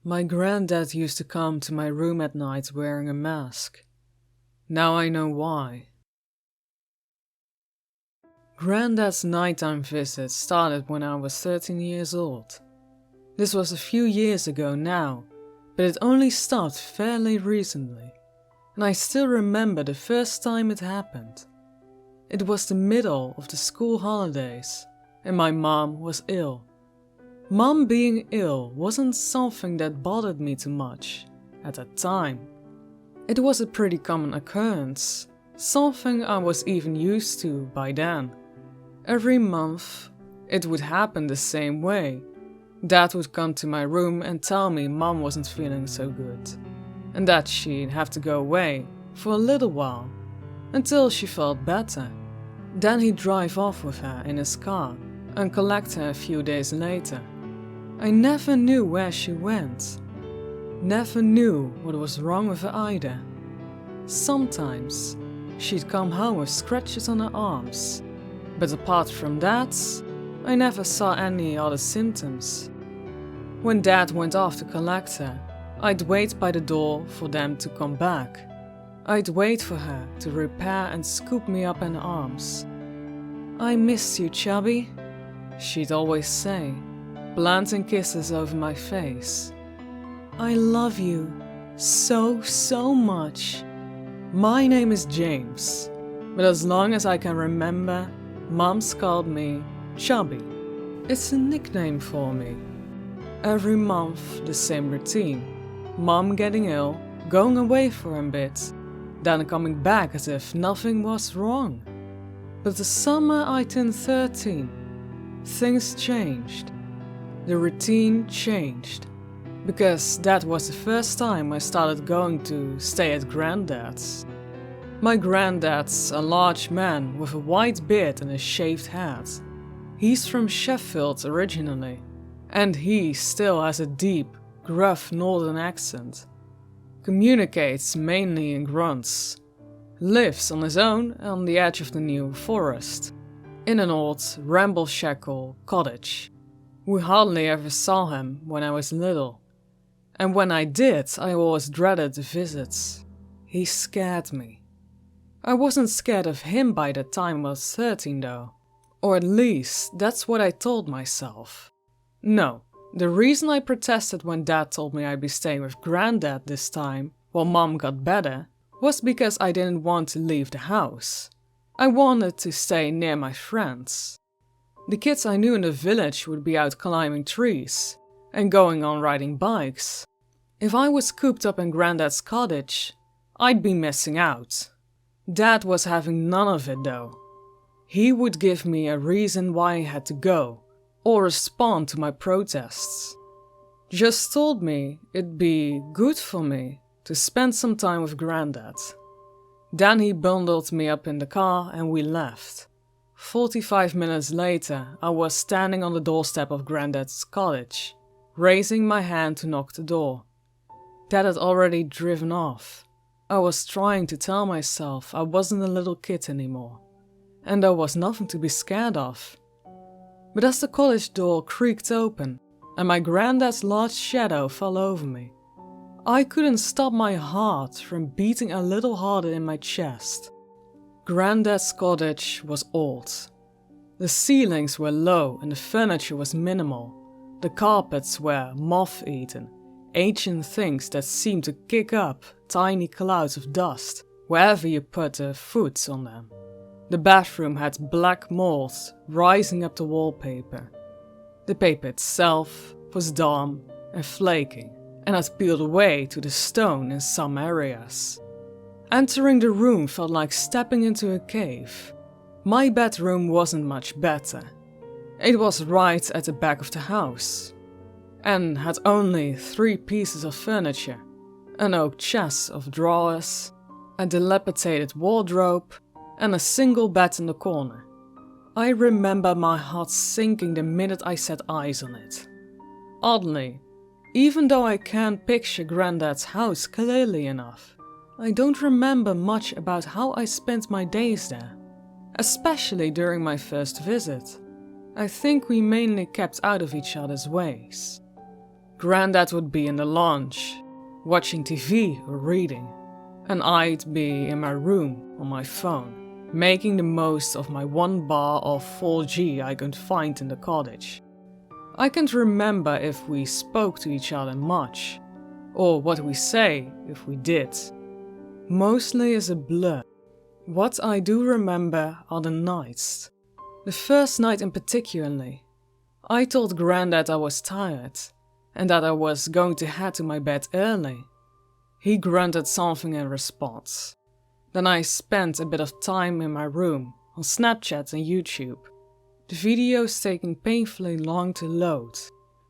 My granddad used to come to my room at night wearing a mask. Now I know why. Granddad's nighttime visits started when I was 13 years old. This was a few years ago now, but it only stopped fairly recently, and I still remember the first time it happened. It was the middle of the school holidays, and my mom was ill. Mom being ill wasn't something that bothered me too much at that time. It was a pretty common occurrence, something I was even used to by then. Every month, it would happen the same way. Dad would come to my room and tell me Mom wasn't feeling so good, and that she'd have to go away for a little while, until she felt better. Then he'd drive off with her in his car and collect her a few days later. I never knew where she went. Never knew what was wrong with her either. Sometimes she'd come home with scratches on her arms, but apart from that, I never saw any other symptoms. When Dad went off to collect her, I'd wait by the door for them to come back. I'd wait for her to repair and scoop me up in her arms. "I missed you, Chubby," she'd always say, planting kisses over my face. "I love you so much." My name is James, but as long as I can remember, Mom's called me Chubby. It's a nickname for me. Every month, the same routine. Mom getting ill, going away for a bit, then coming back as if nothing was wrong. But the summer I turned 13, things changed. The routine changed, because that was the first time I started going to stay at Granddad's. My granddad's a large man with a white beard and a shaved head. He's from Sheffield originally, and he still has a deep, gruff northern accent. Communicates mainly in grunts. Lives on his own on the edge of the New Forest, in an old ramble-shackle cottage. We hardly ever saw him when I was little, and when I did, I always dreaded the visits. He scared me. I wasn't scared of him by the time I was 13 though, or at least that's what I told myself. No, the reason I protested when Dad told me I'd be staying with Granddad this time while Mom got better was because I didn't want to leave the house. I wanted to stay near my friends. The kids I knew in the village would be out climbing trees and going on riding bikes. If I was cooped up in Granddad's cottage, I'd be missing out. Dad was having none of it though. He would give me a reason why I had to go, or respond to my protests. Just told me it'd be good for me to spend some time with Grandad. Then he bundled me up in the car and we left. 45 minutes later, I was standing on the doorstep of Grandad's cottage, raising my hand to knock the door. Dad had already driven off. I was trying to tell myself I wasn't a little kid anymore, and there was nothing to be scared of. But as the cottage door creaked open, and my granddad's large shadow fell over me, I couldn't stop my heart from beating a little harder in my chest. Granddad's cottage was old. The ceilings were low and the furniture was minimal. The carpets were moth-eaten, ancient things that seemed to kick up tiny clouds of dust wherever you put a foot on them. The bathroom had black mold rising up the wallpaper. The paper itself was damp and flaky, and had peeled away to the stone in some areas. Entering the room felt like stepping into a cave. My bedroom wasn't much better. It was right at the back of the house, and had only 3 pieces of furniture, an oak chest of drawers, a dilapidated wardrobe, and a single bed in the corner. I remember my heart sinking the minute I set eyes on it. Oddly, even though I can't picture Grandad's house clearly enough, I don't remember much about how I spent my days there. especially during my first visit. I think we mainly kept out of each other's ways. Grandad would be in the lounge, watching TV or reading, and I'd be in my room on my phone, making the most of my 1 bar of 4G I could find in the cottage. I can't remember if we spoke to each other much, or what we say if we did. Mostly is a blur. What I do remember are the nights. The first night in particularly. I told Grandad I was tired, and that I was going to head to my bed early. He grunted something in response. Then I spent a bit of time in my room on Snapchat and YouTube, the videos taking painfully long to load,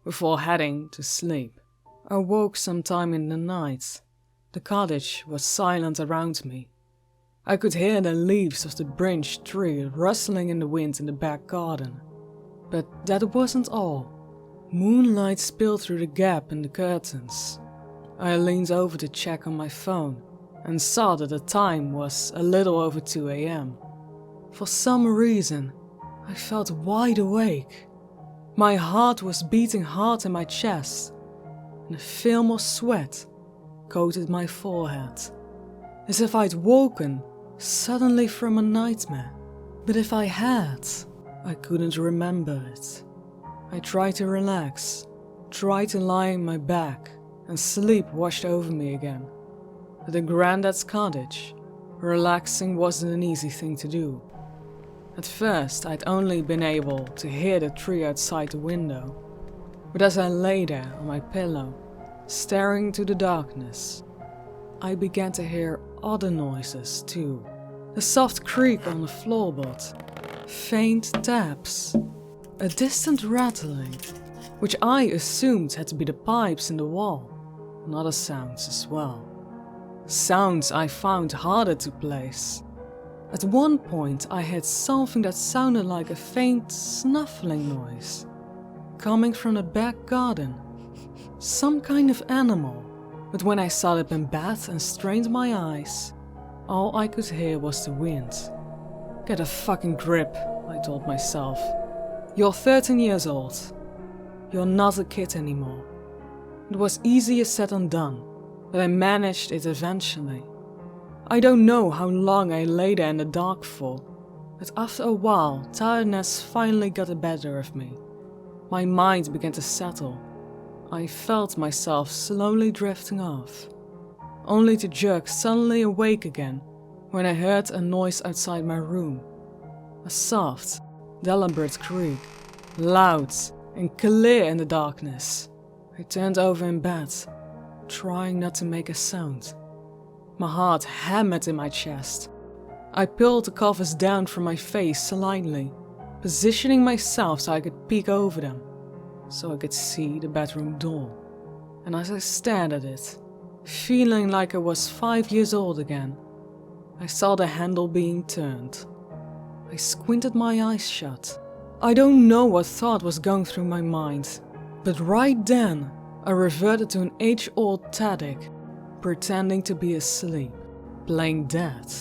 before heading to sleep. I woke sometime in the night. The cottage was silent around me. I could hear the leaves of the branch tree rustling in the wind in the back garden. But that wasn't all. Moonlight spilled through the gap in the curtains. I leaned over to check on my phone and saw that the time was a little over 2 a.m. For some reason, I felt wide awake. My heart was beating hard in my chest, and a film of sweat coated my forehead, as if I'd woken suddenly from a nightmare. But if I had, I couldn't remember it. I tried to relax, tried to lie on my back, and sleep washed over me again. At the Grandad's cottage, relaxing wasn't an easy thing to do. At first, I'd only been able to hear the tree outside the window, but as I lay there on my pillow, staring into the darkness, I began to hear other noises too. A soft creak on the floorboard, faint taps, a distant rattling, which I assumed had to be the pipes in the wall, and other sounds as well. Sounds I found harder to place. At one point I heard something that sounded like a faint snuffling noise, coming from the back garden. Some kind of animal, but when I sat up in bed and strained my eyes, all I could hear was the wind. Get a fucking grip, I told myself. You're 13 years old. You're not a kid anymore. It was easier said than done, but I managed it eventually. I don't know how long I lay there in the dark for, but after a while, tiredness finally got the better of me. My mind began to settle. I felt myself slowly drifting off, only to jerk suddenly awake again when I heard a noise outside my room. A soft, deliberate creak, loud and clear in the darkness. I turned over in bed, trying not to make a sound. My heart hammered in my chest. I pulled the covers down from my face slightly, positioning myself so I could peek over them, so I could see the bedroom door. And as I stared at it, feeling like I was 5 years old again, I saw the handle being turned. I squinted my eyes shut. I don't know what thought was going through my mind, but right then I reverted to an age-old tactic, pretending to be asleep, playing dead.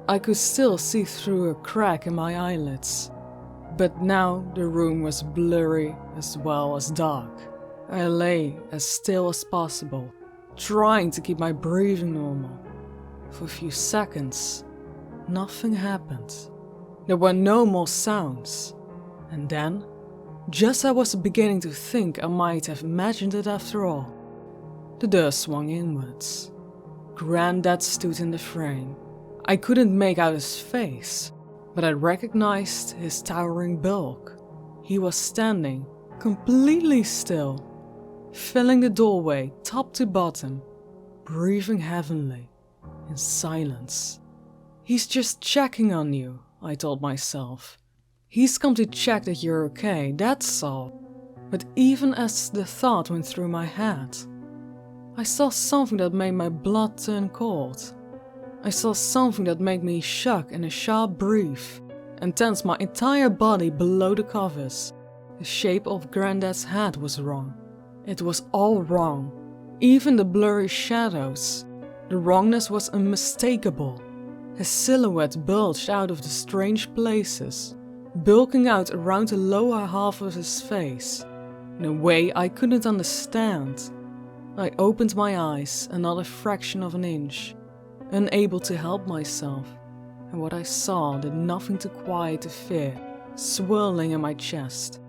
I could still see through a crack in my eyelids, but now the room was blurry as well as dark. I lay as still as possible, trying to keep my breathing normal. For a few seconds, nothing happened. There were no more sounds. And then, just as I was beginning to think I might have imagined it after all, the door swung inwards. Grandad stood in the frame. I couldn't make out his face, but I recognized his towering bulk. He was standing completely still, filling the doorway top to bottom, breathing heavily, in silence. He's just checking on you, I told myself. He's come to check that you're okay, that's all. But even as the thought went through my head, I saw something that made my blood turn cold. I saw something that made me shock in a sharp breath and tense my entire body below the covers. The shape of Grandad's head was wrong. It was all wrong. Even the blurry shadows. The wrongness was unmistakable. His silhouette bulged out of the strange places, bulking out around the lower half of his face, in a way I couldn't understand. I opened my eyes another fraction of an inch, unable to help myself, and what I saw did nothing to quiet the fear swirling in my chest.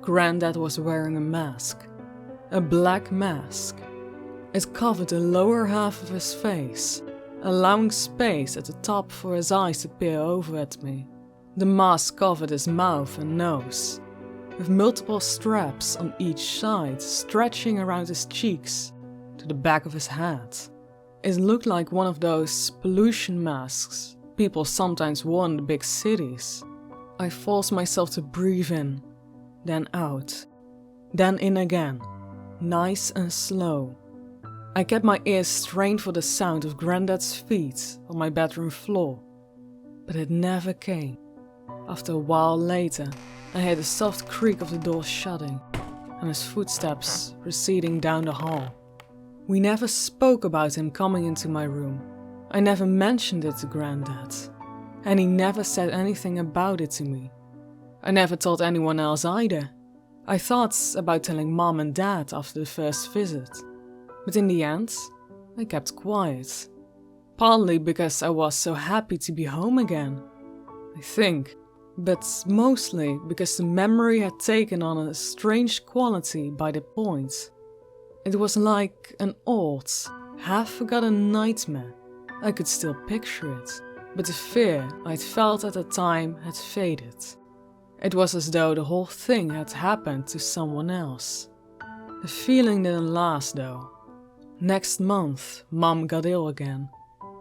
Grandad was wearing a mask, a black mask. It covered the lower half of his face, allowing space at the top for his eyes to peer over at me. The mask covered his mouth and nose, with multiple straps on each side stretching around his cheeks to the back of his head. It looked like one of those pollution masks people sometimes wore in the big cities. I forced myself to breathe in, then out, then in again, nice and slow. I kept my ears strained for the sound of Grandad's feet on my bedroom floor, but it never came. After a while later, I heard the soft creak of the door shutting and his footsteps receding down the hall. We never spoke about him coming into my room. I never mentioned it to Grandad, and he never said anything about it to me. I never told anyone else either. I thought about telling Mom and Dad after the first visit, but in the end, I kept quiet. Partly because I was so happy to be home again, I think, but mostly because the memory had taken on a strange quality by the point. It was like an old, half-forgotten nightmare. I could still picture it, but the fear I'd felt at the time had faded. It was as though the whole thing had happened to someone else. The feeling didn't last though. Next month, Mom got ill again,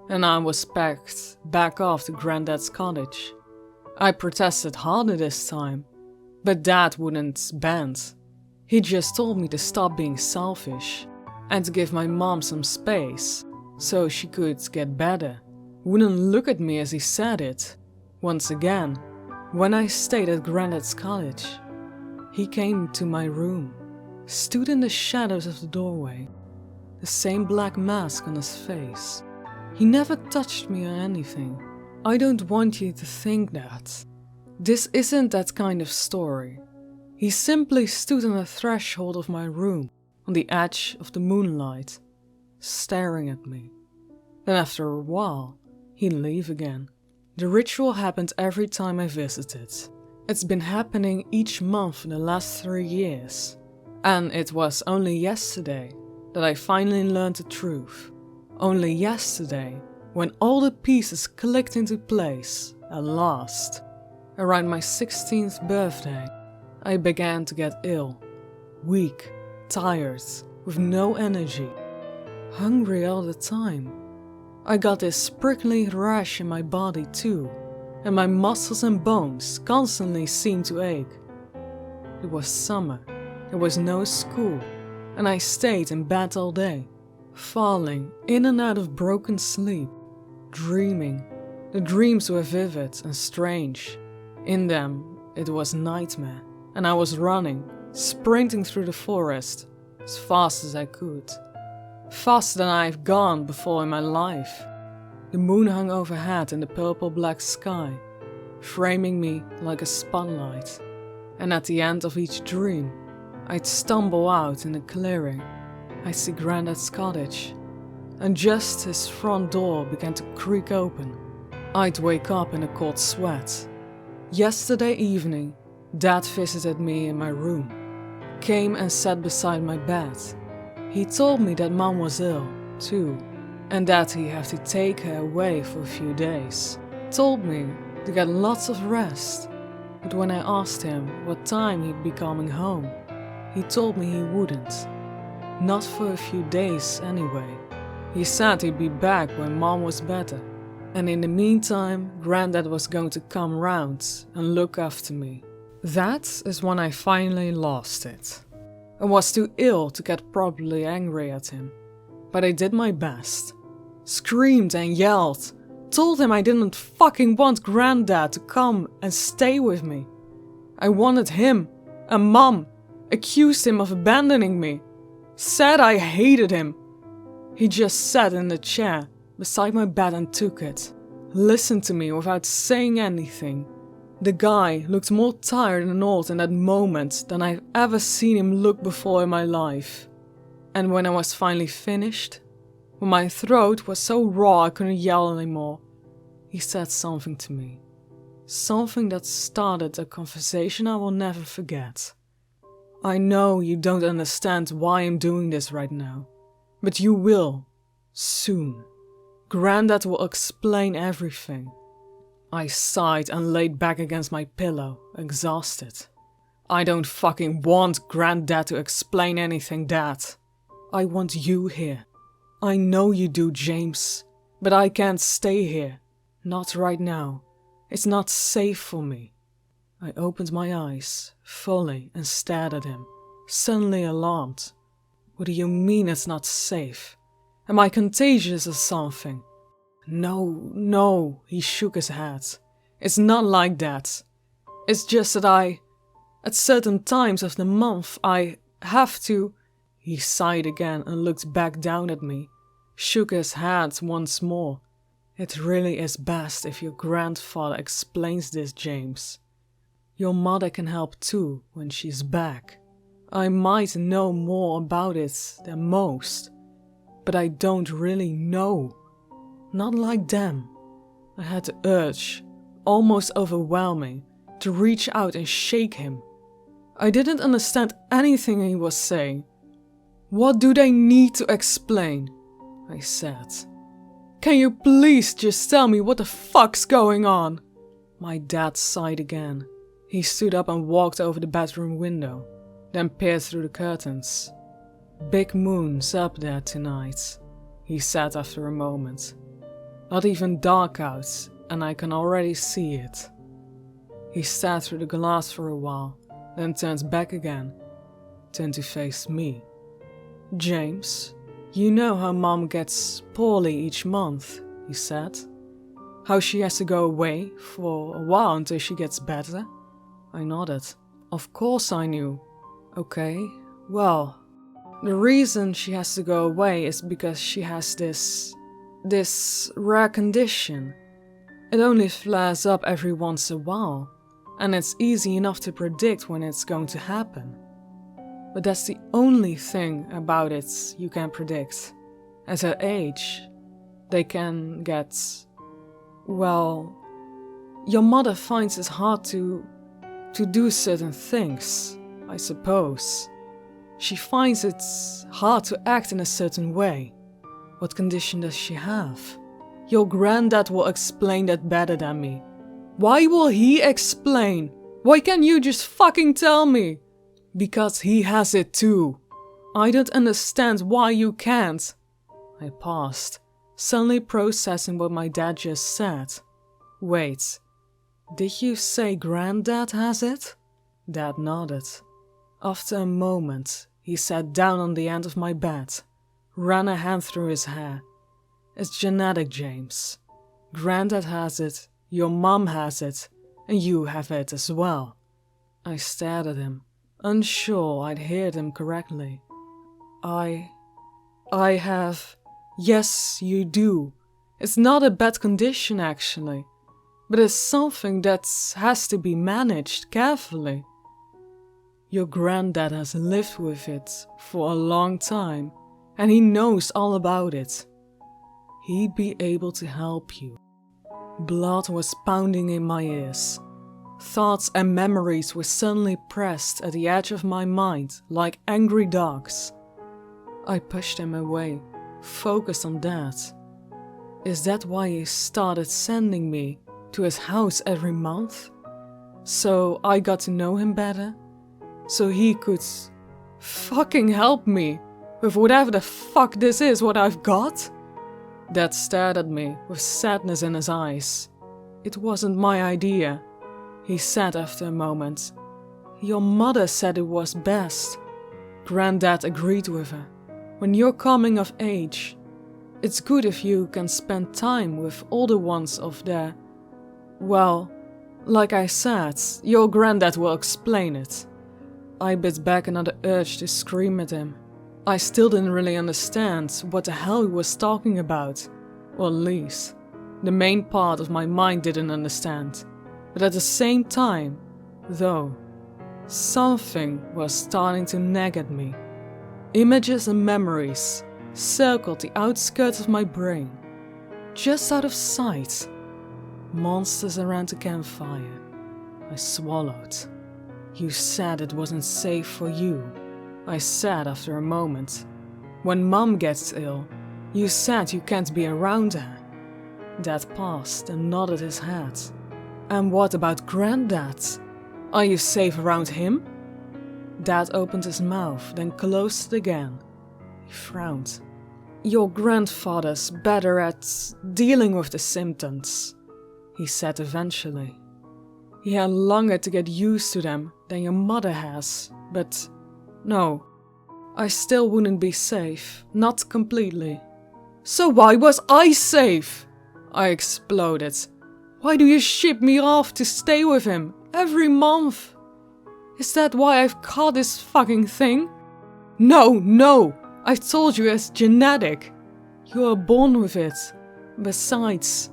and I was packed back off to Grandad's cottage. I protested harder this time, but Dad wouldn't bend. He just told me to stop being selfish and to give my mom some space so she could get better. Wouldn't look at me as he said it. Once again, when I stayed at Grandad's cottage, he came to my room, stood in the shadows of the doorway, the same black mask on his face. He never touched me or anything. I don't want you to think that. This isn't that kind of story. He simply stood on the threshold of my room, on the edge of the moonlight, staring at me. Then after a while, he'd leave again. The ritual happened every time I visited. It's been happening each month for the last 3 years. And it was only yesterday that I finally learned the truth. Only yesterday, when all the pieces clicked into place at last. Around my 16th birthday, I began to get ill, weak, tired, with no energy, hungry all the time. I got this prickly rash in my body too, and my muscles and bones constantly seemed to ache. It was summer, there was no school, and I stayed in bed all day, falling in and out of broken sleep, dreaming. The dreams were vivid and strange. In them, it was nightmare, and I was running, sprinting through the forest as fast as I could. Faster than I've gone before in my life. The moon hung overhead in the purple-black sky, framing me like a spotlight. And at the end of each dream, I'd stumble out in a clearing. I'd see Grandad's cottage, and just his front door began to creak open. I'd wake up in a cold sweat. Yesterday evening, Dad visited me in my room, came and sat beside my bed. He told me that Mom was ill, too, and that he'd have to take her away for a few days. Told me to get lots of rest, but when I asked him what time he'd be coming home, he told me he wouldn't. Not for a few days anyway. He said he'd be back when Mom was better, and in the meantime, Grandad was going to come round and look after me. That is when I finally lost it. I was too ill to get properly angry at him, but I did my best. Screamed and yelled, told him I didn't fucking want Grandad to come and stay with me. I wanted him and Mom, accused him of abandoning me, said I hated him. He just sat in the chair beside my bed and took it, listened to me without saying anything. The guy looked more tired and old in that moment than I've ever seen him look before in my life. And when I was finally finished, when my throat was so raw I couldn't yell anymore, he said something to me. Something that started a conversation I will never forget. I know you don't understand why I'm doing this right now, but you will, soon. Grandad will explain everything. I sighed and laid back against my pillow, exhausted. I don't fucking want Grandad to explain anything, Dad. I want you here. I know you do, James, but I can't stay here. Not right now. It's not safe for me. I opened my eyes fully and stared at him, suddenly alarmed. What do you mean it's not safe? Am I contagious or something? No, he shook his head. It's not like that. It's just that at certain times of the month, I have to... He sighed again and looked back down at me, shook his head once more. It really is best if your grandfather explains this, James. Your mother can help too when she's back. I might know more about it than most, but I don't really know. Not like them. I had the urge, almost overwhelming, to reach out and shake him. I didn't understand anything he was saying. What do they need to explain? I said. Can you please just tell me what the fuck's going on? My dad sighed again. He stood up and walked over the bedroom window, then peered through the curtains. Big moon's up there tonight, he said after a moment. Not even dark out, and I can already see it. He stared through the glass for a while, then turned back again, turned to face me. James, you know how Mom gets poorly each month, he said. How she has to go away for a while until she gets better? I nodded. Of course I knew. Okay, well, the reason she has to go away is because she has this rare condition. It only flares up every once in a while, and it's easy enough to predict when it's going to happen. But that's the only thing about it you can predict. At her age, they can get... Well, your mother finds it hard to do certain things, I suppose. She finds it hard to act in a certain way. What condition does she have? Your granddad will explain that better than me. Why will he explain? Why can't you just fucking tell me? Because he has it too. I don't understand why you can't. I paused, suddenly processing what my dad just said. Wait, did you say Granddad has it? Dad nodded. After a moment, he sat down on the end of my bed, ran a hand through his hair. It's genetic, James. Granddad has it, your mom has it, and you have it as well. I stared at him, unsure I'd heard him correctly. I have... Yes, you do. It's not a bad condition, actually, but it's something that has to be managed carefully. Your granddad has lived with it for a long time, and he knows all about it. He'd be able to help you. Blood was pounding in my ears. Thoughts and memories were suddenly pressed at the edge of my mind like angry dogs. I pushed him away, focused on Dad. Is that why he started sending me to his house every month? So I got to know him better? So he could fucking help me with whatever the fuck this is what I've got? Dad stared at me with sadness in his eyes. It wasn't my idea, he said after a moment. Your mother said it was best. Granddad agreed with her. When you're coming of age, it's good if you can spend time with older ones of their... Well, like I said, your granddad will explain it. I bit back another urge to scream at him. I still didn't really understand what the hell he was talking about, or at least, the main part of my mind didn't understand. But at the same time, though, something was starting to nag at me. Images and memories circled the outskirts of my brain, just out of sight. Monsters around the campfire. I swallowed. You said it wasn't safe for you, I said after a moment. When Mum gets ill, you said you can't be around her. Dad paused and nodded his head. And what about Grandad? Are you safe around him? Dad opened his mouth, then closed it again. He frowned. Your grandfather's better at dealing with the symptoms, he said eventually. He had longer to get used to them than your mother has, but no, I still wouldn't be safe, not completely. So why was I safe? I exploded. Why do you ship me off to stay with him every month? Is that why I've caught this fucking thing? No, I told you it's genetic. You are born with it. Besides,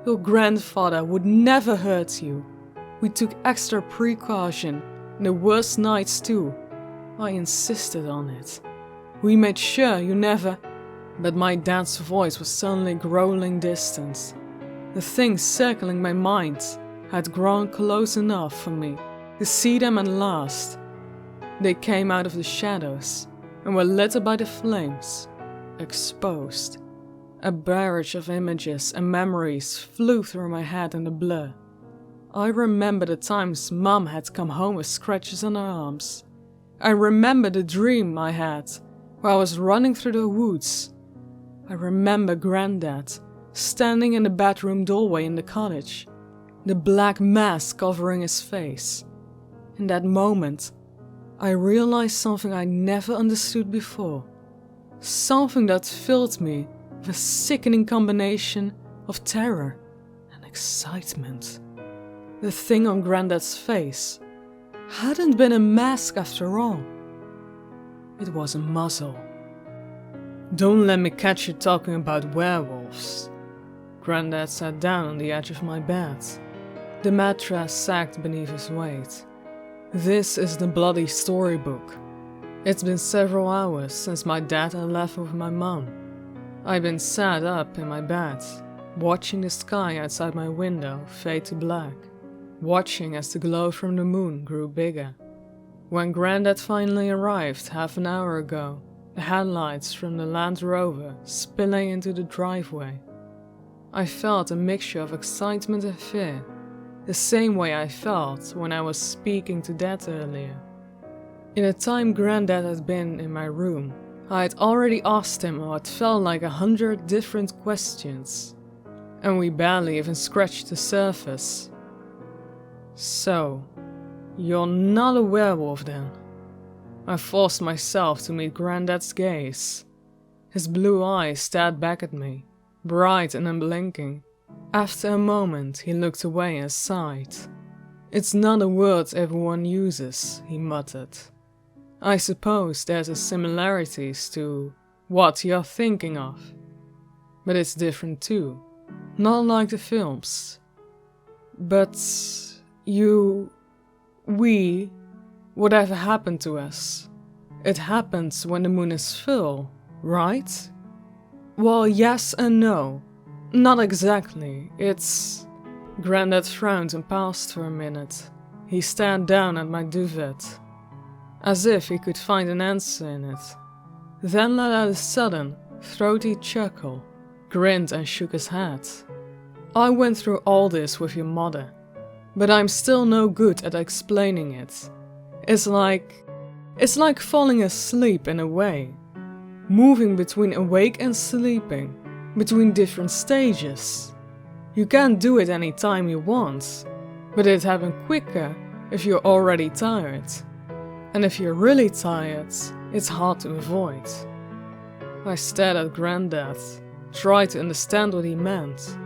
your grandfather would never hurt you. We took extra precaution, in the worst nights too. I insisted on it. We made sure you never... But my dad's voice was suddenly growling distant. The things circling my mind had grown close enough for me to see them at last. They came out of the shadows and were lit by the flames, exposed. A barrage of images and memories flew through my head in the blur. I remember the times Mum had come home with scratches on her arms. I remember the dream I had where I was running through the woods. I remember Grandad standing in the bedroom doorway in the cottage, the black mask covering his face. In that moment, I realized something I never understood before. Something that filled me with a sickening combination of terror and excitement. The thing on Grandad's face hadn't been a mask after all. It was a muzzle. Don't let me catch you talking about werewolves. Grandad sat down on the edge of my bed. The mattress sagged beneath his weight. This is the bloody storybook. It's been several hours since my dad had left with my mum. I've been sat up in my bed, watching the sky outside my window fade to black, watching as the glow from the moon grew bigger. When Grandad finally arrived half an hour ago, the headlights from the Land Rover spilling into the driveway, I felt a mixture of excitement and fear, the same way I felt when I was speaking to Dad earlier. In the time Grandad had been in my room, I had already asked him what felt like 100 different questions, and we barely even scratched the surface. So, you're not a werewolf then? I forced myself to meet Grandad's gaze. His blue eyes stared back at me, bright and unblinking. After a moment, he looked away and sighed. It's not a word everyone uses, he muttered. I suppose there's a similarities to what you're thinking of. But it's different too, not like the films. But whatever happened to us, it happens when the moon is full, right? Well, yes and no. Not exactly, it's... Grandad frowned and paused for a minute. He stared down at my duvet, as if he could find an answer in it. Then let out a sudden, throaty chuckle, grinned and shook his head. I went through all this with your mother, but I'm still no good at explaining it. It's like falling asleep in a way. Moving between awake and sleeping, between different stages. You can't do it any time you want, but it happens quicker if you're already tired. And if you're really tired, it's hard to avoid. I stared at Grandad, tried to understand what he meant.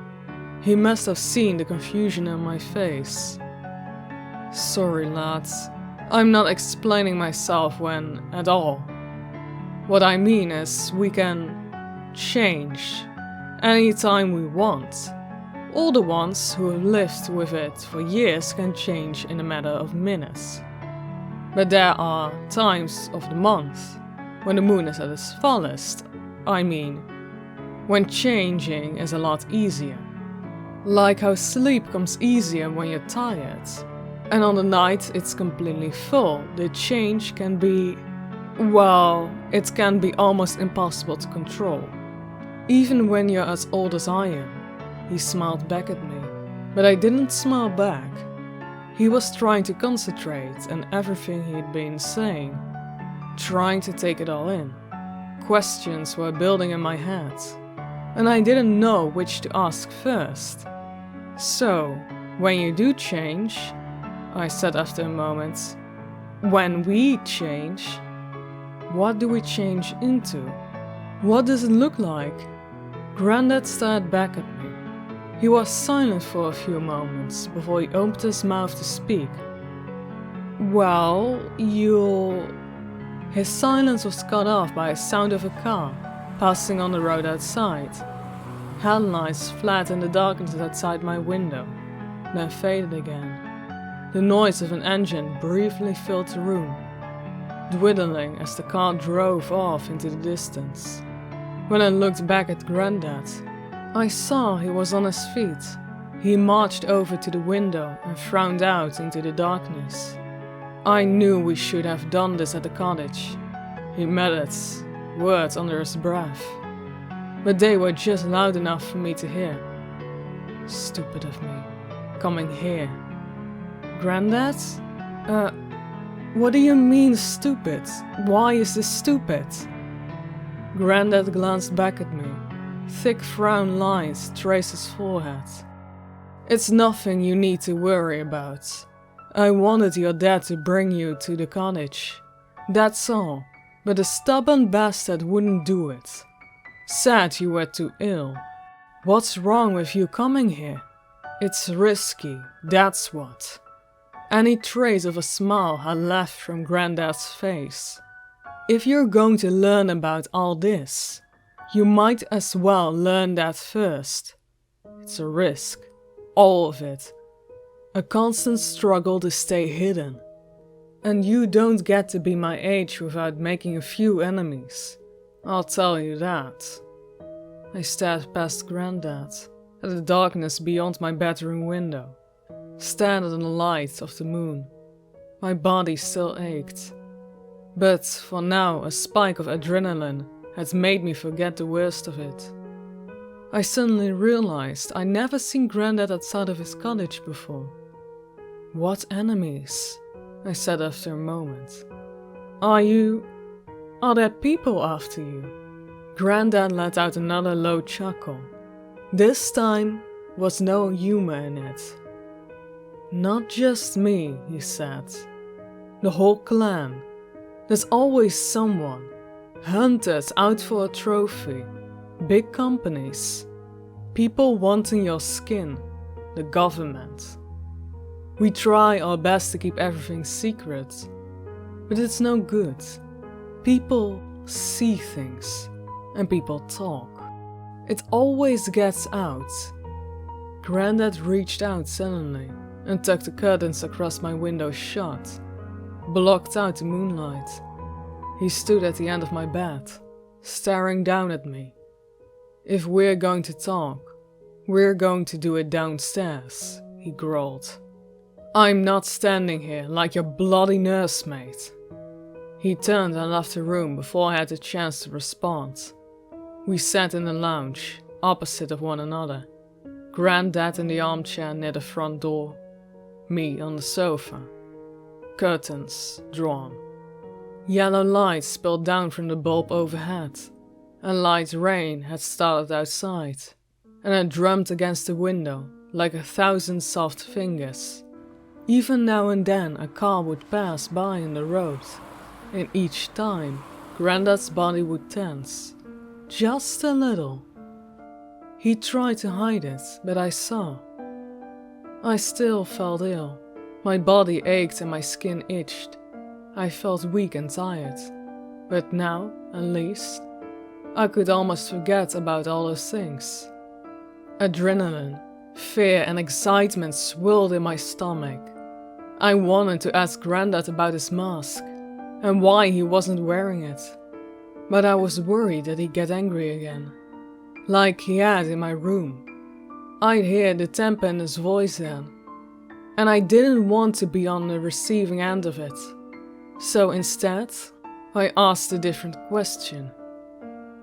He must have seen the confusion on my face. Sorry, lads. I'm not explaining myself at all. What I mean is we can change anytime we want. Older ones who have lived with it for years can change in a matter of minutes. But there are times of the month when the moon is at its fullest, when changing is a lot easier. Like how sleep comes easier when you're tired, and on the night it's completely full, the change can be, it can be almost impossible to control. Even when you're as old as I am. He smiled back at me, but I didn't smile back. He was trying to concentrate on everything he'd been saying, trying to take it all in. Questions were building in my head, and I didn't know which to ask first. So, when you do change, I said after a moment, when we change, what do we change into? What does it look like? Grandad stared back at me. He was silent for a few moments before he opened his mouth to speak. His silence was cut off by a sound of a car passing on the road outside. Headlights flared in the darkness outside my window, then faded again. The noise of an engine briefly filled the room, dwindling as the car drove off into the distance. When I looked back at Grandad, I saw he was on his feet. He marched over to the window and frowned out into the darkness. I knew we should have done this at the cottage. He muttered words under his breath, but they were just loud enough for me to hear. Stupid of me, coming here. Grandad? What do you mean stupid? Why is this stupid? Grandad glanced back at me. Thick frown lines traced his forehead. It's nothing you need to worry about. I wanted your dad to bring you to the cottage. That's all. But the stubborn bastard wouldn't do it. Said you were too ill. What's wrong with you coming here? It's risky, that's what. Any trace of a smile had left from Grandad's face. If you're going to learn about all this, you might as well learn that first. It's a risk. All of it. A constant struggle to stay hidden. And you don't get to be my age without making a few enemies. I'll tell you that. I stared past Grandad, at the darkness beyond my bedroom window, stared at the light of the moon. My body still ached. But for now, a spike of adrenaline had made me forget the worst of it. I suddenly realized I'd never seen Grandad outside of his cottage before. What enemies? I said after a moment. Are there people after you? Grandad let out another low chuckle. This time was no humor in it. Not just me, he said. The whole clan. There's always someone. Hunters out for a trophy. Big companies. People wanting your skin. The government. We try our best to keep everything secret. But it's no good. People see things. And people talk. It always gets out. Grandad reached out suddenly and tucked the curtains across my window shut, blocked out the moonlight. He stood at the end of my bed, staring down at me. If we're going to talk, we're going to do it downstairs, he growled. I'm not standing here like your bloody nursemaid. He turned and left the room before I had a chance to respond. We sat in the lounge, opposite of one another. Grandad in the armchair near the front door. Me on the sofa. Curtains drawn. Yellow light spilled down from the bulb overhead. A light rain had started outside, and it drummed against the window like 1,000 soft fingers. Even now and then a car would pass by in the road, and each time Grandad's body would tense. Just a little. He tried to hide it, but I saw. I still felt ill. My body ached and my skin itched. I felt weak and tired. But now, at least, I could almost forget about all those things. Adrenaline, Fear and excitement swirled in my stomach. I wanted to ask Grandad about his mask and why he wasn't wearing it, but I was worried that he'd get angry again, like he had in my room. I'd hear the temper in his voice then, and I didn't want to be on the receiving end of it. So instead, I asked a different question.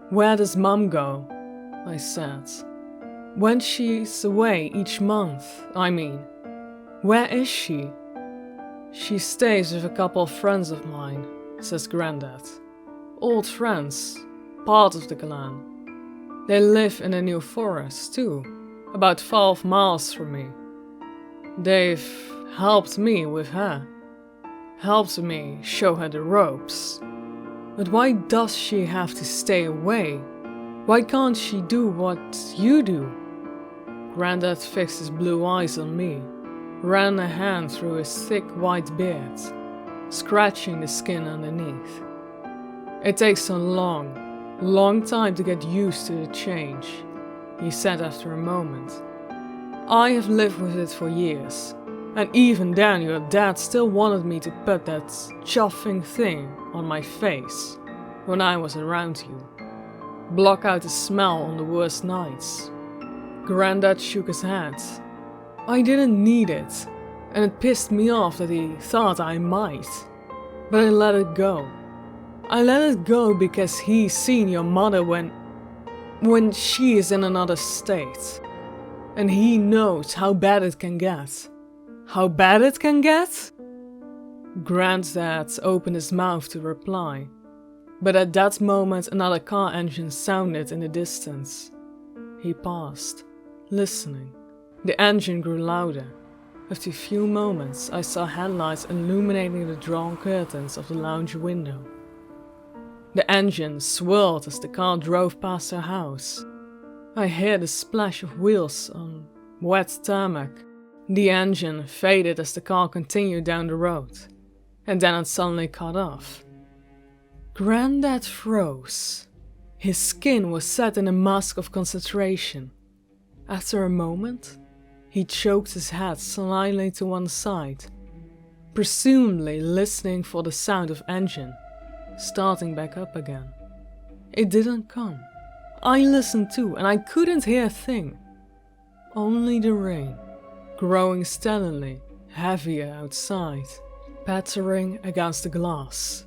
"Where does Mum go?" I said. "When she's away each month, I mean. Where is she?" "She stays with a couple of friends of mine," says Grandad. "Old friends, part of the clan. They live in a new forest too, about 12 miles from me. They've helped me with her. Helped me show her the ropes. But why does she have to stay away? Why can't she do what you do?" Grandad fixed his blue eyes on me, ran a hand through his thick white beard, scratching the skin underneath. "It takes a long time to get used to the change," he said after a moment. "I have lived with it for years, and even then your dad still wanted me to put that chuffing thing on my face when I was around you. Block out the smell on the worst nights." Grandad shook his head. "I didn't need it, and it pissed me off that he thought I might. But I let it go. I let it go because he's seen your mother when she is in another state. And he knows how bad it can get." "How bad it can get?" Grandad opened his mouth to reply, but at that moment another car engine sounded in the distance. He paused, listening. The engine grew louder. After a few moments, I saw headlights illuminating the drawn curtains of the lounge window. The engine swirled as the car drove past our house. I heard the splash of wheels on wet tarmac. The engine faded as the car continued down the road, and then it suddenly cut off. Grandad froze. His skin was set in a mask of concentration. After a moment, he choked his head slightly to one side, presumably listening for the sound of engine starting back up again. It didn't come. I listened too, and I couldn't hear a thing. Only the rain, growing steadily heavier outside, pattering against the glass.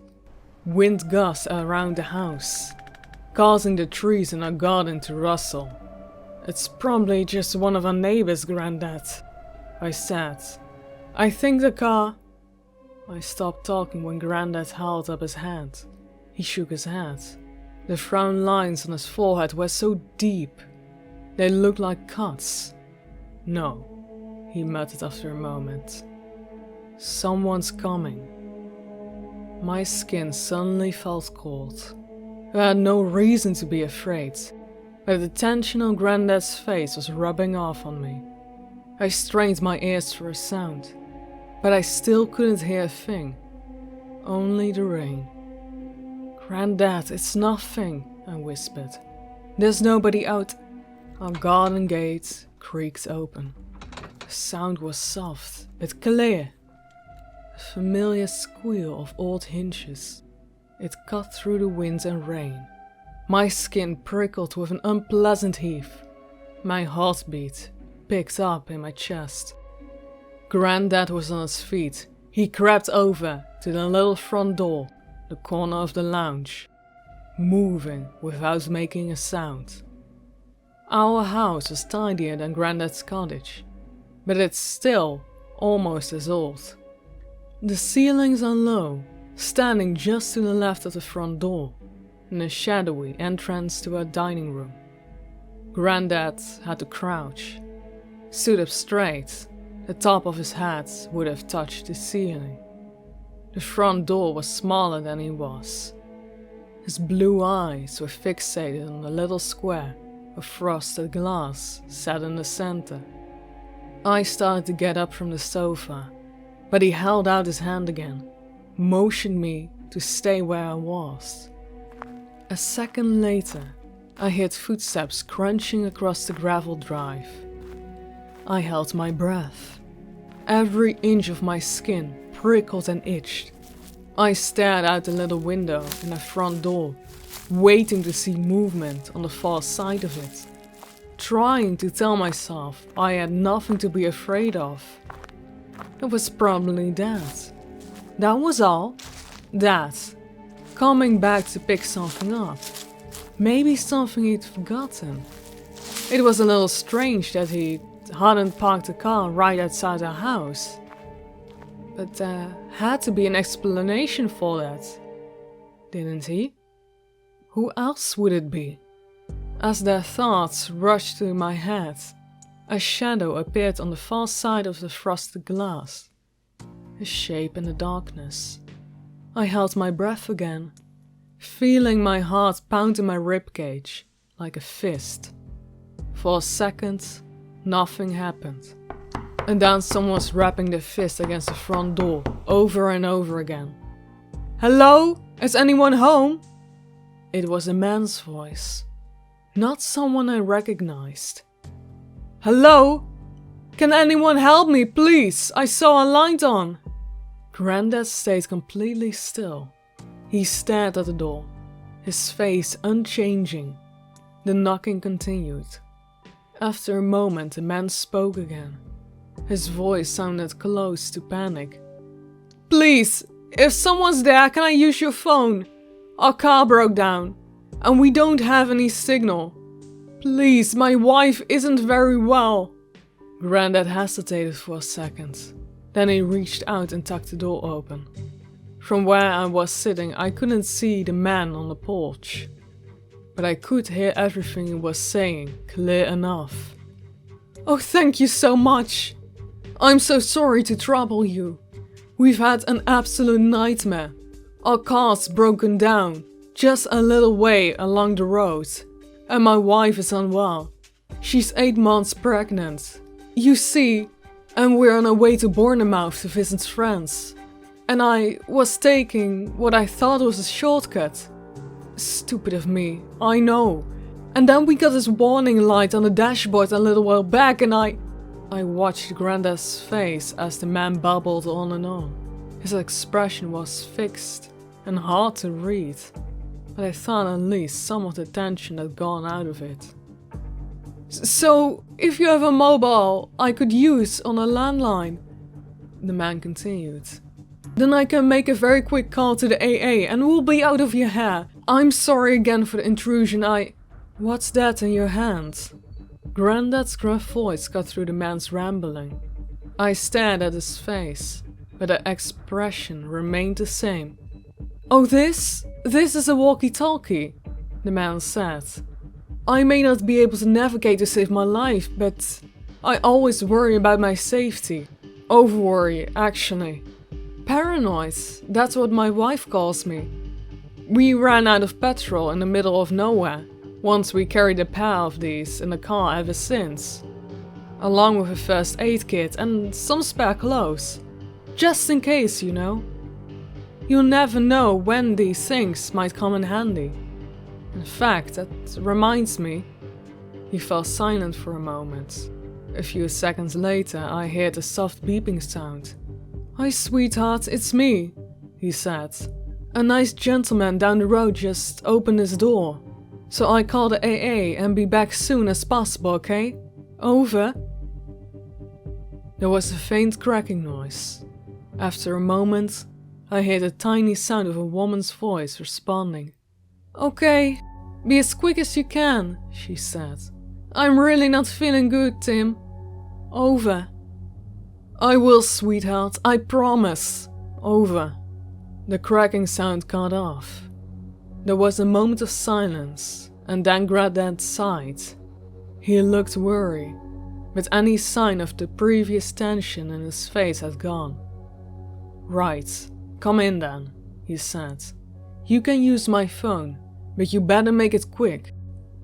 Wind gusts around the house, causing the trees in our garden to rustle. "It's probably just one of our neighbors, Grandad," I said. "I think the car—" I stopped talking when Grandad held up his hand. He shook his head. The frown lines on his forehead were so deep. They looked like cuts. "No," he muttered after a moment. "Someone's coming." My skin suddenly felt cold. I had no reason to be afraid, but the tension on Grandad's face was rubbing off on me. I strained my ears for a sound, but I still couldn't hear a thing. Only the rain. "Grandad, it's nothing," I whispered. "There's nobody out." Our garden gate creaked open. The sound was soft, but clear. A familiar squeal of old hinges. It cut through the wind and rain. My skin prickled with an unpleasant heave. My heartbeat picked up in my chest. Grandad was on his feet. He crept over to the little front door, the corner of the lounge, moving without making a sound. Our house was tidier than Grandad's cottage, but it's still almost as old. The ceilings are low, standing just to the left of the front door, in a shadowy entrance to our dining room. Grandad had to crouch. Stood up straight, the top of his head would have touched the ceiling. The front door was smaller than he was. His blue eyes were fixated on the little square of frosted glass set in the center. I started to get up from the sofa, but he held out his hand again, motioned me to stay where I was. A second later, I heard footsteps crunching across the gravel drive. I held my breath. Every inch of my skin prickled and itched. I stared out the little window in the front door, waiting to see movement on the far side of it, trying to tell myself I had nothing to be afraid of. It was probably Dad. That was all. Dad, coming back to pick something up. Maybe something he'd forgotten. It was a little strange that he hadn't parked the car right outside our house. But there had to be an explanation for that, didn't he? Who else would it be? As their thoughts rushed through my head, a shadow appeared on the far side of the frosted glass. A shape in the darkness. I held my breath again, feeling my heart pound in my ribcage like a fist. For a second, nothing happened. And then someone was rapping their fist against the front door over and over again. "Hello? Is anyone home?" It was a man's voice, not someone I recognized. "Hello? Can anyone help me, please? I saw a light on." Grandad stayed completely still. He stared at the door, his face unchanging. The knocking continued. After a moment, the man spoke again. His voice sounded close to panic. "Please, if someone's there, can I use your phone? Our car broke down, and we don't have any signal. Please, my wife isn't very well." Grandad hesitated for a second. Then he reached out and tucked the door open. From where I was sitting, I couldn't see the man on the porch, but I could hear everything he was saying clear enough. "Oh, thank you so much. I'm so sorry to trouble you. We've had an absolute nightmare. Our car's broken down just a little way along the road, and my wife is unwell. She's 8 months pregnant. You see, and we're on our way to Bournemouth to visit friends. And I was taking what I thought was a shortcut. Stupid of me, I know. And then we got this warning light on the dashboard a little while back, and I watched Grandad's face as the man babbled on and on. His expression was fixed and hard to read, but I thought at least some of the tension had gone out of it. "So, if you have a mobile I could use on a landline," the man continued, "then I can make a very quick call to the AA and we'll be out of your hair. I'm sorry again for the intrusion, What's that in your hand?" Grandad's gruff voice cut through the man's rambling. I stared at his face, but the expression remained the same. "Oh, this is a walkie-talkie," the man said. "I may not be able to navigate to save my life, but I always worry about my safety. Over-worry, actually. Paranoid, that's what my wife calls me. We ran out of petrol in the middle of nowhere. Once we carried a pair of these in the car ever since, along with a first aid kit and some spare clothes. Just in case, you know. You'll never know when these things might come in handy. In fact, that reminds me." He fell silent for a moment. A few seconds later, I heard a soft beeping sound. "Hi, sweetheart, it's me," he said. "A nice gentleman down the road just opened his door. So I call the AA and be back soon as possible, okay? Over." There was a faint cracking noise. After a moment, I heard the tiny sound of a woman's voice responding. "Okay, be as quick as you can," she said. "I'm really not feeling good, Tim. Over." "I will, sweetheart, I promise. Over." The cracking sound cut off. There was a moment of silence, and then Grandad sighed. He looked worried, but any sign of the previous tension in his face had gone. "Right, come in then," he said. "You can use my phone, but you better make it quick.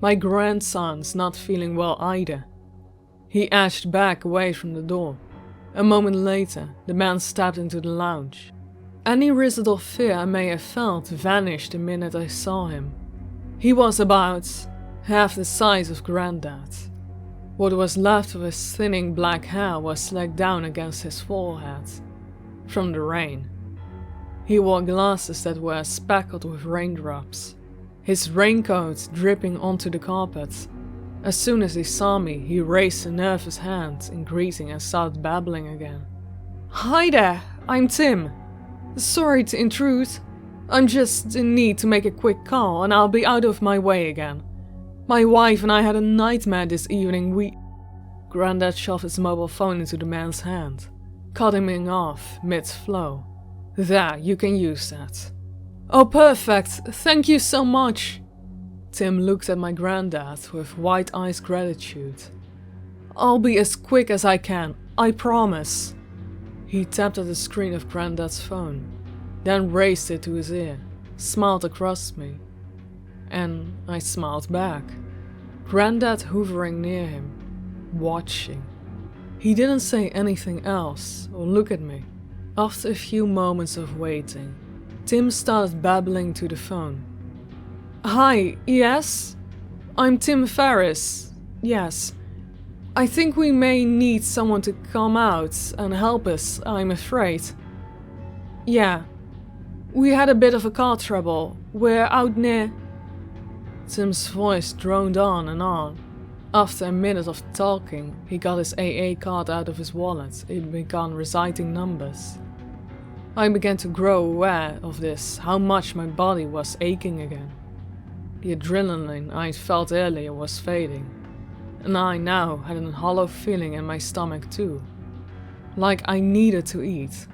My grandson's not feeling well either." He edged back away from the door. A moment later, the man stepped into the lounge. Any residual fear I may have felt vanished the minute I saw him. He was about half the size of Grandad. What was left of his thinning black hair was slicked down against his forehead, from the rain. He wore glasses that were speckled with raindrops, his raincoat dripping onto the carpet. As soon as he saw me, he raised a nervous hand in greeting and started babbling again. "Hi there, I'm Tim. Sorry to intrude. I'm just in need to make a quick call and I'll be out of my way again. My wife and I had a nightmare this evening. Grandad shoved his mobile phone into the man's hand, cutting him off mid-flow. "There, you can use that." "Oh, perfect. Thank you so much." Tim looked at my granddad with wide-eyed gratitude. "I'll be as quick as I can, I promise." He tapped at the screen of Grandad's phone, then raised it to his ear, smiled across me, and I smiled back. Grandad hovering near him, watching. He didn't say anything else or look at me. After a few moments of waiting, Tim started babbling to the phone. "Hi, yes? I'm Tim Ferris. Yes. I think we may need someone to come out and help us, I'm afraid. Yeah. We had a bit of a car trouble. We're out near..." Tim's voice droned on and on. After a minute of talking, he got his AA card out of his wallet and began reciting numbers. I began to grow aware of this, how much my body was aching again. The adrenaline I'd felt earlier was fading, and I now had a hollow feeling in my stomach too, like I needed to eat.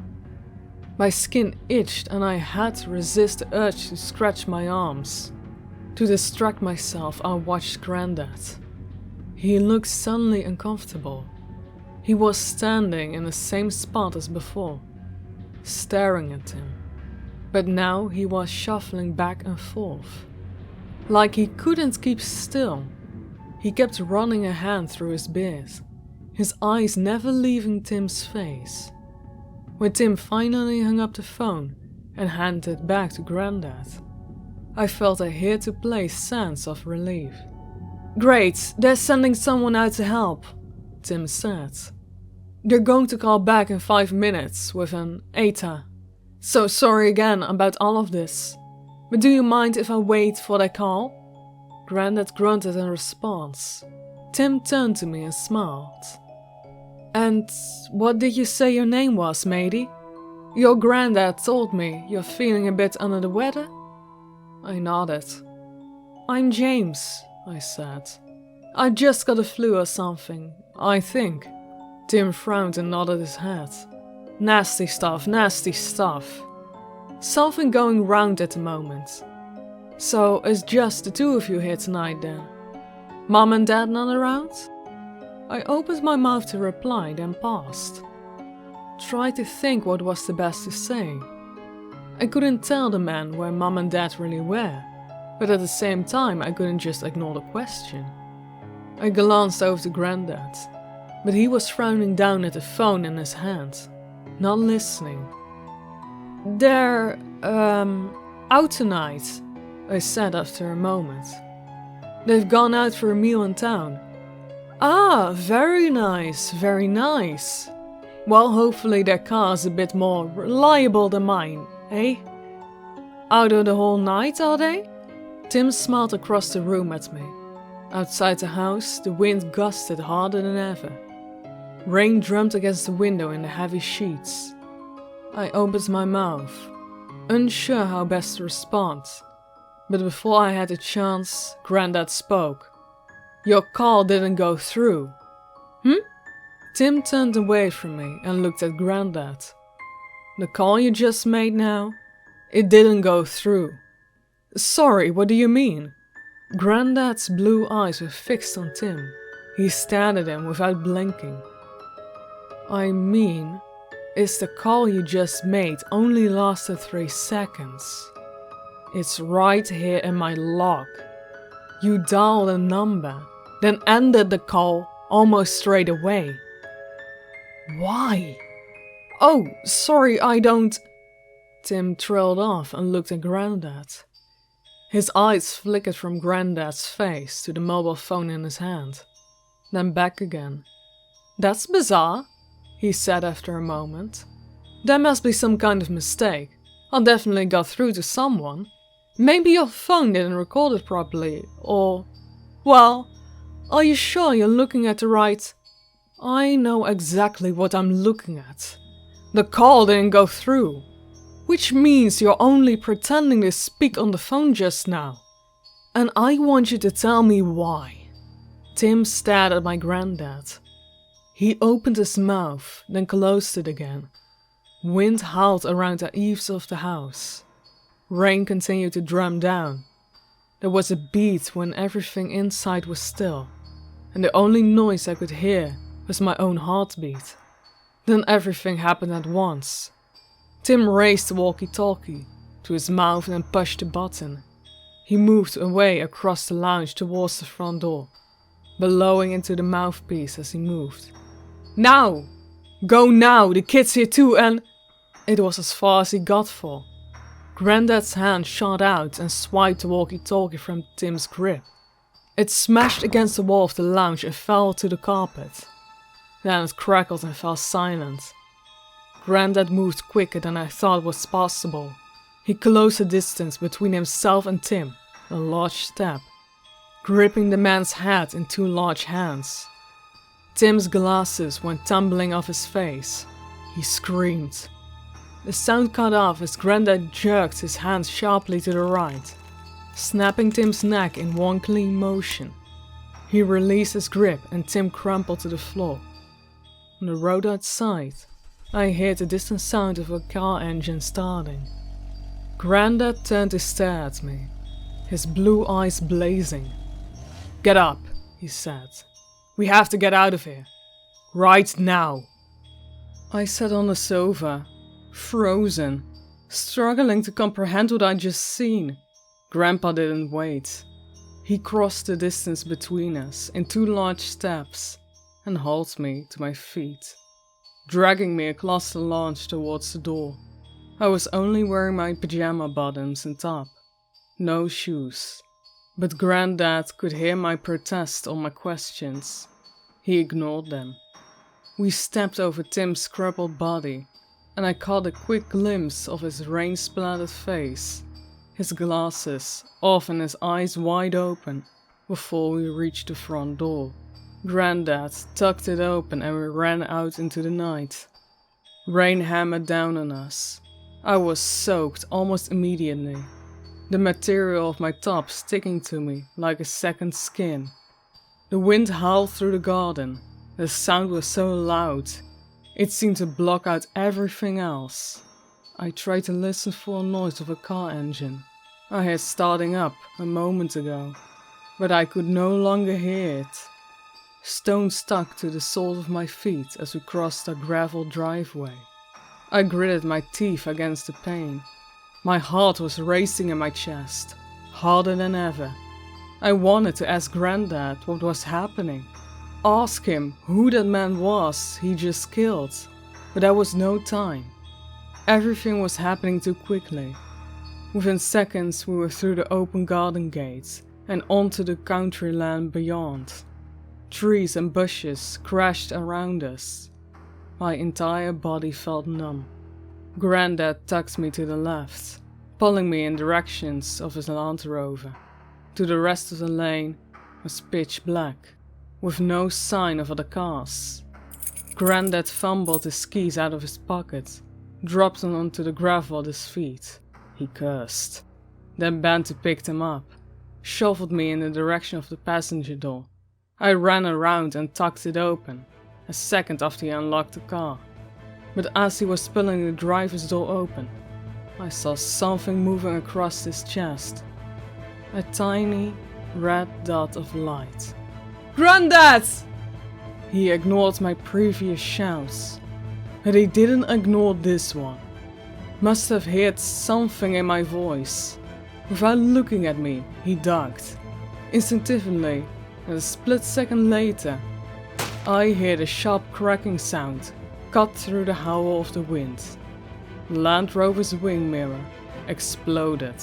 My skin itched and I had to resist the urge to scratch my arms. To distract myself, I watched Grandad. He looked suddenly uncomfortable. He was standing in the same spot as before, staring at him, but now he was shuffling back and forth, like he couldn't keep still. He kept running a hand through his beard, his eyes never leaving Tim's face. When Tim finally hung up the phone and handed it back to Grandad, I felt a here-to-play sense of relief. "Great, they're sending someone out to help," Tim said. "They're going to call back in 5 minutes with an ATA. So sorry again about all of this. But do you mind if I wait for their call?" Grandad grunted in response. Tim turned to me and smiled. "And what did you say your name was, matey? Your granddad told me you're feeling a bit under the weather?" I nodded. "I'm James," I said. "I just got a flu or something, I think." Tim frowned and nodded his head. Nasty stuff, nasty stuff. Something going round at the moment. "So it's just the two of you here tonight then? Mom and Dad not around?" I opened my mouth to reply, then paused. Tried to think what was the best to say. I couldn't tell the man where Mom and Dad really were, but at the same time I couldn't just ignore the question. I glanced over to Grandad, but he was frowning down at the phone in his hand, not listening. "They're, out tonight," I said after a moment. "They've gone out for a meal in town." "Ah, very nice, very nice. Well, hopefully their car's a bit more reliable than mine, eh? Out of the whole night, are they?" Tim smiled across the room at me. Outside the house, the wind gusted harder than ever. Rain drummed against the window in the heavy sheets. I opened my mouth, unsure how best to respond. But before I had a chance, Grandad spoke. "Your call didn't go through." "Hmm?" Tim turned away from me and looked at Grandad. "The call you just made now? It didn't go through." "Sorry, what do you mean?" Grandad's blue eyes were fixed on Tim. He stared at him without blinking. "I mean, is the call you just made only lasted 3 seconds. It's right here in my log. You dialed a number, then ended the call almost straight away." "Why?" "Oh, sorry, I don't..." Tim trailed off and looked at Grandad. His eyes flickered from Grandad's face to the mobile phone in his hand. then back again. "That's bizarre," he said after a moment. "There must be some kind of mistake. I definitely got through to someone. Maybe your phone didn't record it properly, or... Well, are you sure you're looking at the right... I know exactly what I'm looking at. The call didn't go through, which means you're only pretending to speak on the phone just now. And I want you to tell me why." Tim stared at my granddad. He opened his mouth, then closed it again. Wind howled around the eaves of the house. Rain continued to drum down. There was a beat when everything inside was still, and the only noise I could hear was my own heartbeat. Then everything happened at once. Tim raised the walkie-talkie to his mouth and pushed the button. He moved away across the lounge towards the front door, blowing into the mouthpiece as he moved. "Now! Go now! The kid's here too and..." It was as far as he got for. Granddad's hand shot out and swiped the walkie-talkie from Tim's grip. It smashed against the wall of the lounge and fell to the carpet. Then it crackled and fell silent. Grandad moved quicker than I thought was possible. He closed the distance between himself and Tim, a large step, gripping the man's head in two large hands. Tim's glasses went tumbling off his face. He screamed. The sound cut off as Grandad jerked his hand sharply to the right, snapping Tim's neck in one clean motion. He released his grip and Tim crumpled to the floor. On the road outside, I heard the distant sound of a car engine starting. Grandad turned to stare at me, his blue eyes blazing. "Get up," he said. "We have to get out of here. Right now." I sat on the sofa, frozen, struggling to comprehend what I'd just seen. Grandpa didn't wait. He crossed the distance between us in two large steps and hauled me to my feet, dragging me across the launch towards the door. I was only wearing my pajama bottoms and top, no shoes, but Grandad could hear my protest or my questions. He ignored them. We stepped over Tim's crumpled body, and I caught a quick glimpse of his rain-splattered face, his glasses off and his eyes wide open, before we reached the front door. Grandad tucked it open and we ran out into the night. Rain hammered down on us. I was soaked almost immediately, the material of my top sticking to me like a second skin. The wind howled through the garden. The sound was so loud, it seemed to block out everything else. I tried to listen for a noise of a car engine I heard starting up a moment ago, but I could no longer hear it. Stone stuck to the soles of my feet as we crossed a gravel driveway. I gritted my teeth against the pain. My heart was racing in my chest, harder than ever. I wanted to ask Grandad what was happening. Ask him who that man was he just killed, but there was no time. Everything was happening too quickly. Within seconds we were through the open garden gates and onto the country land beyond. Trees and bushes crashed around us. My entire body felt numb. Grandad tucked me to the left, pulling me in directions of his Land Rover. To the rest of the lane was pitch black, with no sign of other cars. Grandad fumbled his keys out of his pocket, dropped them onto the gravel at his feet. He cursed, then bent to pick them up, shuffled me in the direction of the passenger door. I ran around and tucked it open, a second after he unlocked the car. But as he was pulling the driver's door open, I saw something moving across his chest. A tiny red dot of light. "Grandad!" He ignored my previous shouts, but he didn't ignore this one. Must have heard something in my voice. Without looking at me, he ducked. Instinctively, and a split second later, I heard a sharp cracking sound cut through the howl of the wind. Land Rover's wing mirror exploded.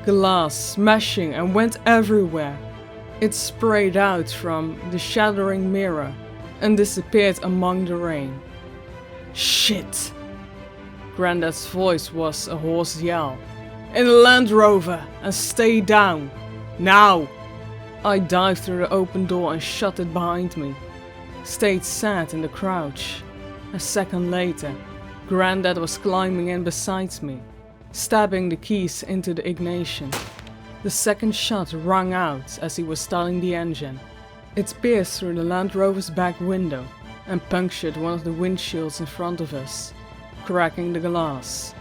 Glass smashing and went everywhere. It sprayed out from the shattering mirror and disappeared among the rain. Shit! Grandad's voice was a hoarse yell. In the Land Rover and stay down. Now! I dived through the open door and shut it behind me. Stayed sat in the crouch. A second later, Grandad was climbing in beside me, stabbing the keys into the ignition. The second shot rang out as he was starting the engine. It pierced through the Land Rover's back window and punctured one of the windshields in front of us, cracking the glass.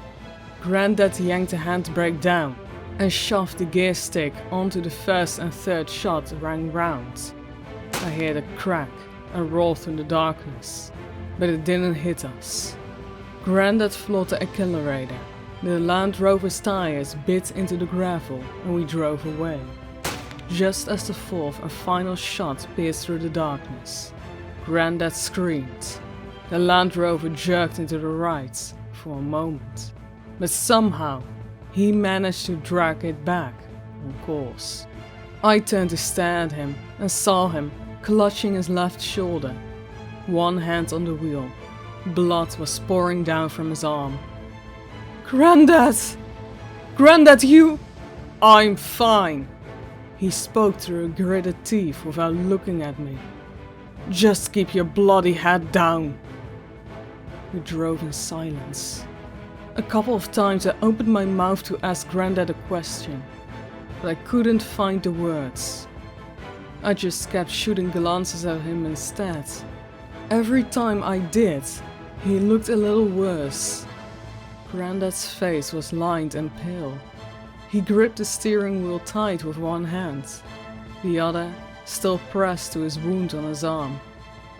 Grandad yanked the handbrake down and shoved the gear stick onto the first and third shot rang round. I heard a crack and roll through the darkness, but it didn't hit us. Grandad floored the accelerator. The Land Rover's tires bit into the gravel and we drove away. Just as the fourth and final shot pierced through the darkness, Grandad screamed. The Land Rover jerked into the right for a moment, but somehow he managed to drag it back on course. I turned to stare at him and saw him clutching his left shoulder, one hand on the wheel. Blood was pouring down from his arm. Grandad! Grandad, you... I'm fine. He spoke through gritted teeth without looking at me. Just keep your bloody head down. We drove in silence. A couple of times I opened my mouth to ask Grandad a question, but I couldn't find the words. I just kept shooting glances at him instead. Every time I did, he looked a little worse. Grandad's face was lined and pale. He gripped the steering wheel tight with one hand, the other still pressed to his wound on his arm.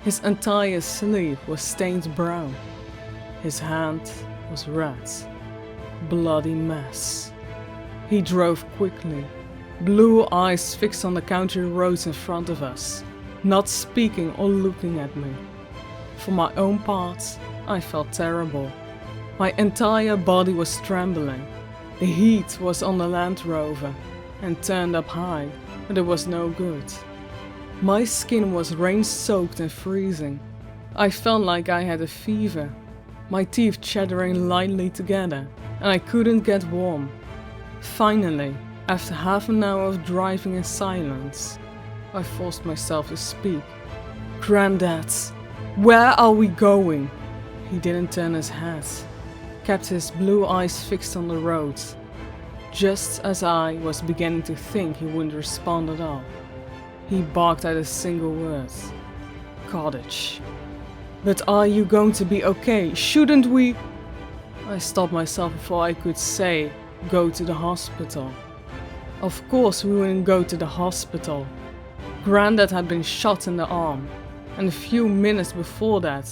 His entire sleeve was stained brown. His hand was red. Bloody mess. He drove quickly, blue eyes fixed on the country roads in front of us, not speaking or looking at me. For my own part, I felt terrible. My entire body was trembling. The heat was on the Land Rover and turned up high, but it was no good. My skin was rain-soaked and freezing. I felt like I had a fever, my teeth chattering lightly together, and I couldn't get warm. Finally, after half an hour of driving in silence, I forced myself to speak. Grandad, where are we going? He didn't turn his head, kept his blue eyes fixed on the road. Just as I was beginning to think he wouldn't respond at all, he barked out a single word. Cottage. But are you going to be okay? Shouldn't we? I stopped myself before I could say, go to the hospital. Of course we wouldn't go to the hospital. Grandad had been shot in the arm, and a few minutes before that,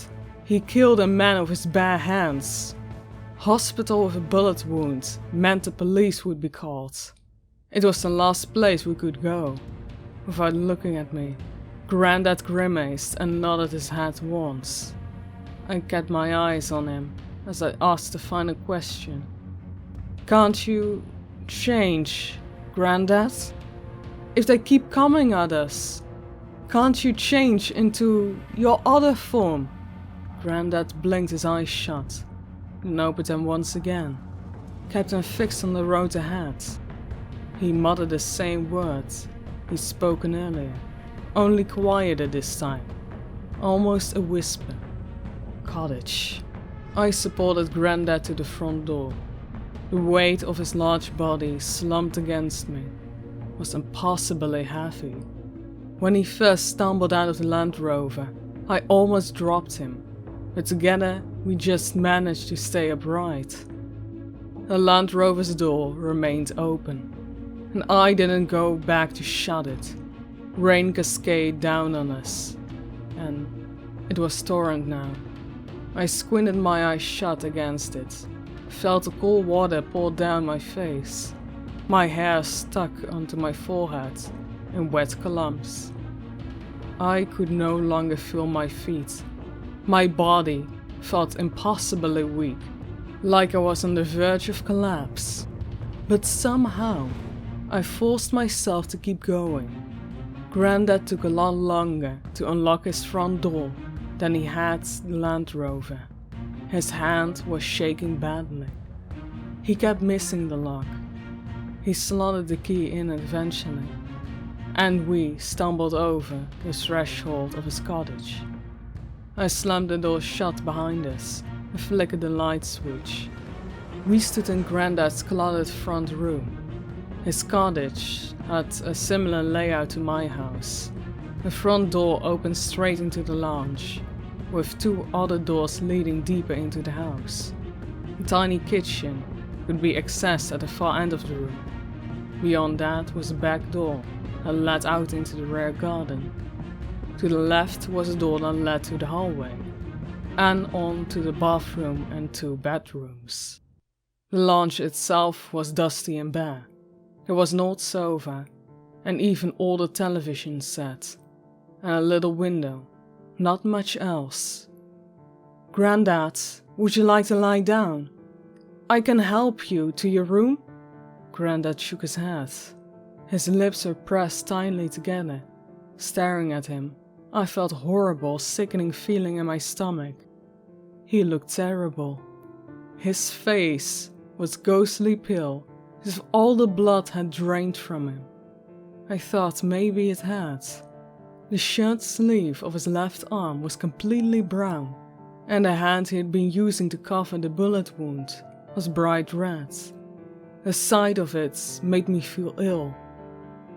he killed a man with his bare hands. Hospital with a bullet wound meant the police would be called. It was the last place we could go. Without looking at me, Grandad grimaced and nodded his head once. I kept my eyes on him as I asked the final question. Can't you change, Grandad? If they keep coming at us, can't you change into your other form? Grandad blinked his eyes shut and opened them once again, kept them fixed on the road ahead. He muttered the same words he'd spoken earlier, only quieter this time, almost a whisper. Cottage. I supported Grandad to the front door. The weight of his large body slumped against me was impossibly heavy. When he first stumbled out of the Land Rover, I almost dropped him, but together we just managed to stay upright. The Land Rover's door remained open, and I didn't go back to shut it. Rain cascaded down on us, and it was torrent now. I squinted my eyes shut against it, felt the cold water pour down my face. My hair stuck onto my forehead in wet clumps. I could no longer feel my feet. My body felt impossibly weak, like I was on the verge of collapse. But somehow, I forced myself to keep going. Grandad took a lot longer to unlock his front door than he had the Land Rover. His hand was shaking badly. He kept missing the lock. He slotted the key in eventually, and we stumbled over the threshold of his cottage. I slammed the door shut behind us and flickered the light switch. We stood in Grandad's cluttered front room. His cottage had a similar layout to my house. The front door opened straight into the lounge, with two other doors leading deeper into the house. The tiny kitchen could be accessed at the far end of the room. Beyond that was a back door that led out into the rear garden. To the left was a door that led to the hallway, and on to the bathroom and two bedrooms. The lounge itself was dusty and bare. There was an old sofa, an even older television set, and a little window. Not much else. "Grandad, would you like to lie down? I can help you to your room?" Grandad shook his head. His lips were pressed tightly together. Staring at him, I felt a horrible, sickening feeling in my stomach. He looked terrible. His face was ghostly pale, as if all the blood had drained from him. I thought maybe it had. The shirt sleeve of his left arm was completely brown, and the hand he had been using to cover the bullet wound was bright red. The sight of it made me feel ill.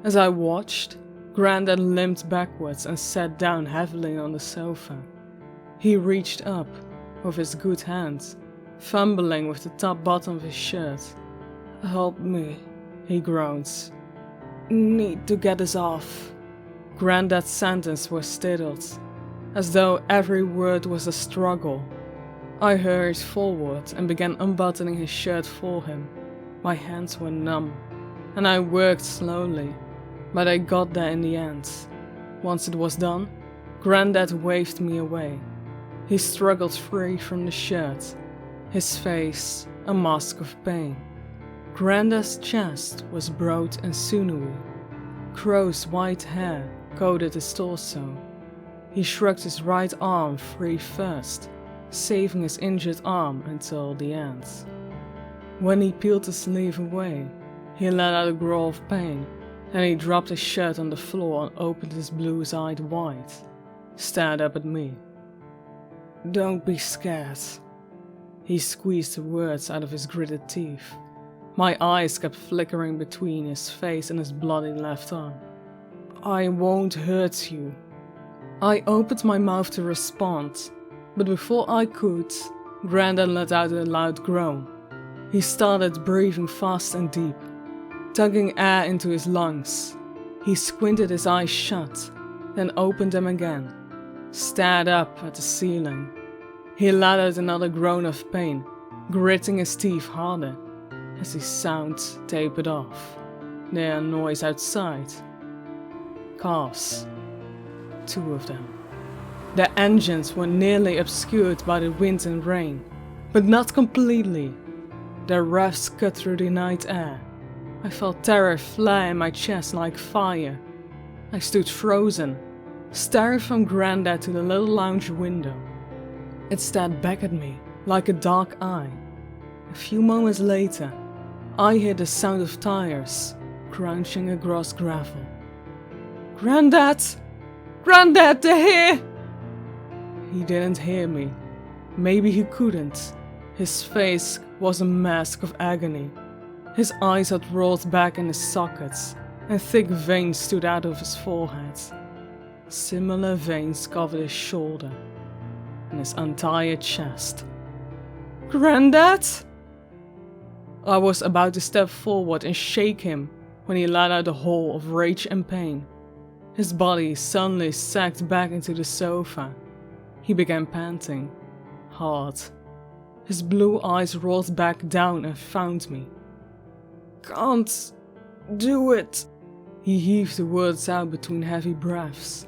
As I watched, Grandad limped backwards and sat down heavily on the sofa. He reached up with his good hand, fumbling with the top button of his shirt. "Help me," he groaned. "Need to get this off." Grandad's sentence was stuttered, as though every word was a struggle. I hurried forward and began unbuttoning his shirt for him. My hands were numb, and I worked slowly, but I got there in the end. Once it was done, Grandad waved me away. He struggled free from the shirt, his face a mask of pain. Grandad's chest was broad and sinewy. Crow's white hair coated his torso. He shrugged his right arm free first, saving his injured arm until the end. When he peeled the sleeve away, he let out a growl of pain, and he dropped his shirt on the floor and opened his blues-eyed white, stared up at me. "Don't be scared." He squeezed the words out of his gritted teeth. My eyes kept flickering between his face and his bloody left arm. "I won't hurt you." I opened my mouth to respond, but before I could, Grandad let out a loud groan. He started breathing fast and deep, tugging air into his lungs. He squinted his eyes shut, then opened them again, stared up at the ceiling. He let out another groan of pain, gritting his teeth harder, as his sound tapered off. There a noise outside. Cars. 2 of them. Their engines were nearly obscured by the wind and rain, but not completely. Their revs cut through the night air. I felt terror flare in my chest like fire. I stood frozen, staring from Grandad to the little lounge window. It stared back at me like a dark eye. A few moments later, I heard the sound of tires crunching across gravel. "Grandad! Grandad, they're here!" He didn't hear me. Maybe he couldn't. His face was a mask of agony. His eyes had rolled back in his sockets, and thick veins stood out of his forehead. Similar veins covered his shoulder and his entire chest. "Grandad?" I was about to step forward and shake him when he let out a howl of rage and pain. His body suddenly sagged back into the sofa. He began panting, hard. His blue eyes rolled back down and found me. "Can't do it." He heaved the words out between heavy breaths.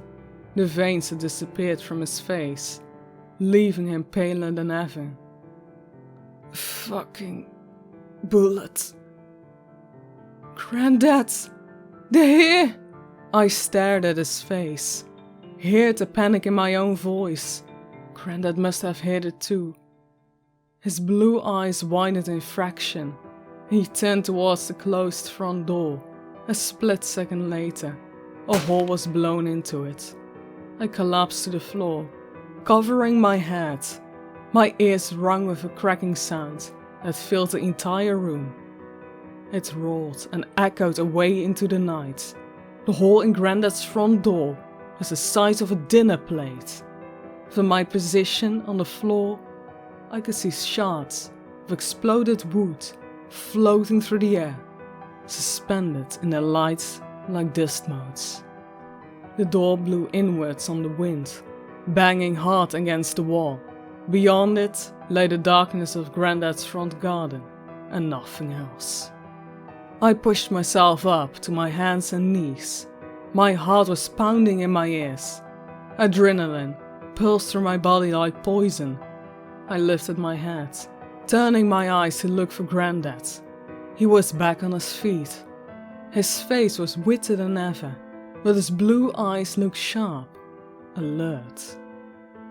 The veins had disappeared from his face, leaving him paler than ever. "Fucking bullet." "Grandad, they're here!" I stared at his face, heard the panic in my own voice. Grandad must have heard it too. His blue eyes widened in fraction. He turned towards the closed front door. A split second later, a hole was blown into it. I collapsed to the floor, covering my head. My ears rang with a cracking sound that filled the entire room. It rolled and echoed away into the night. The hole in Grandad's front door was the size of a dinner plate. From my position on the floor, I could see shards of exploded wood floating through the air, suspended in the light like dust motes. The door blew inwards on the wind, banging hard against the wall. Beyond it lay the darkness of Grandad's front garden and nothing else. I pushed myself up to my hands and knees. My heart was pounding in my ears. Adrenaline pulsed through my body like poison. I lifted my head, turning my eyes to look for Grandad. He was back on his feet. His face was whiter than ever, but his blue eyes looked sharp, alert.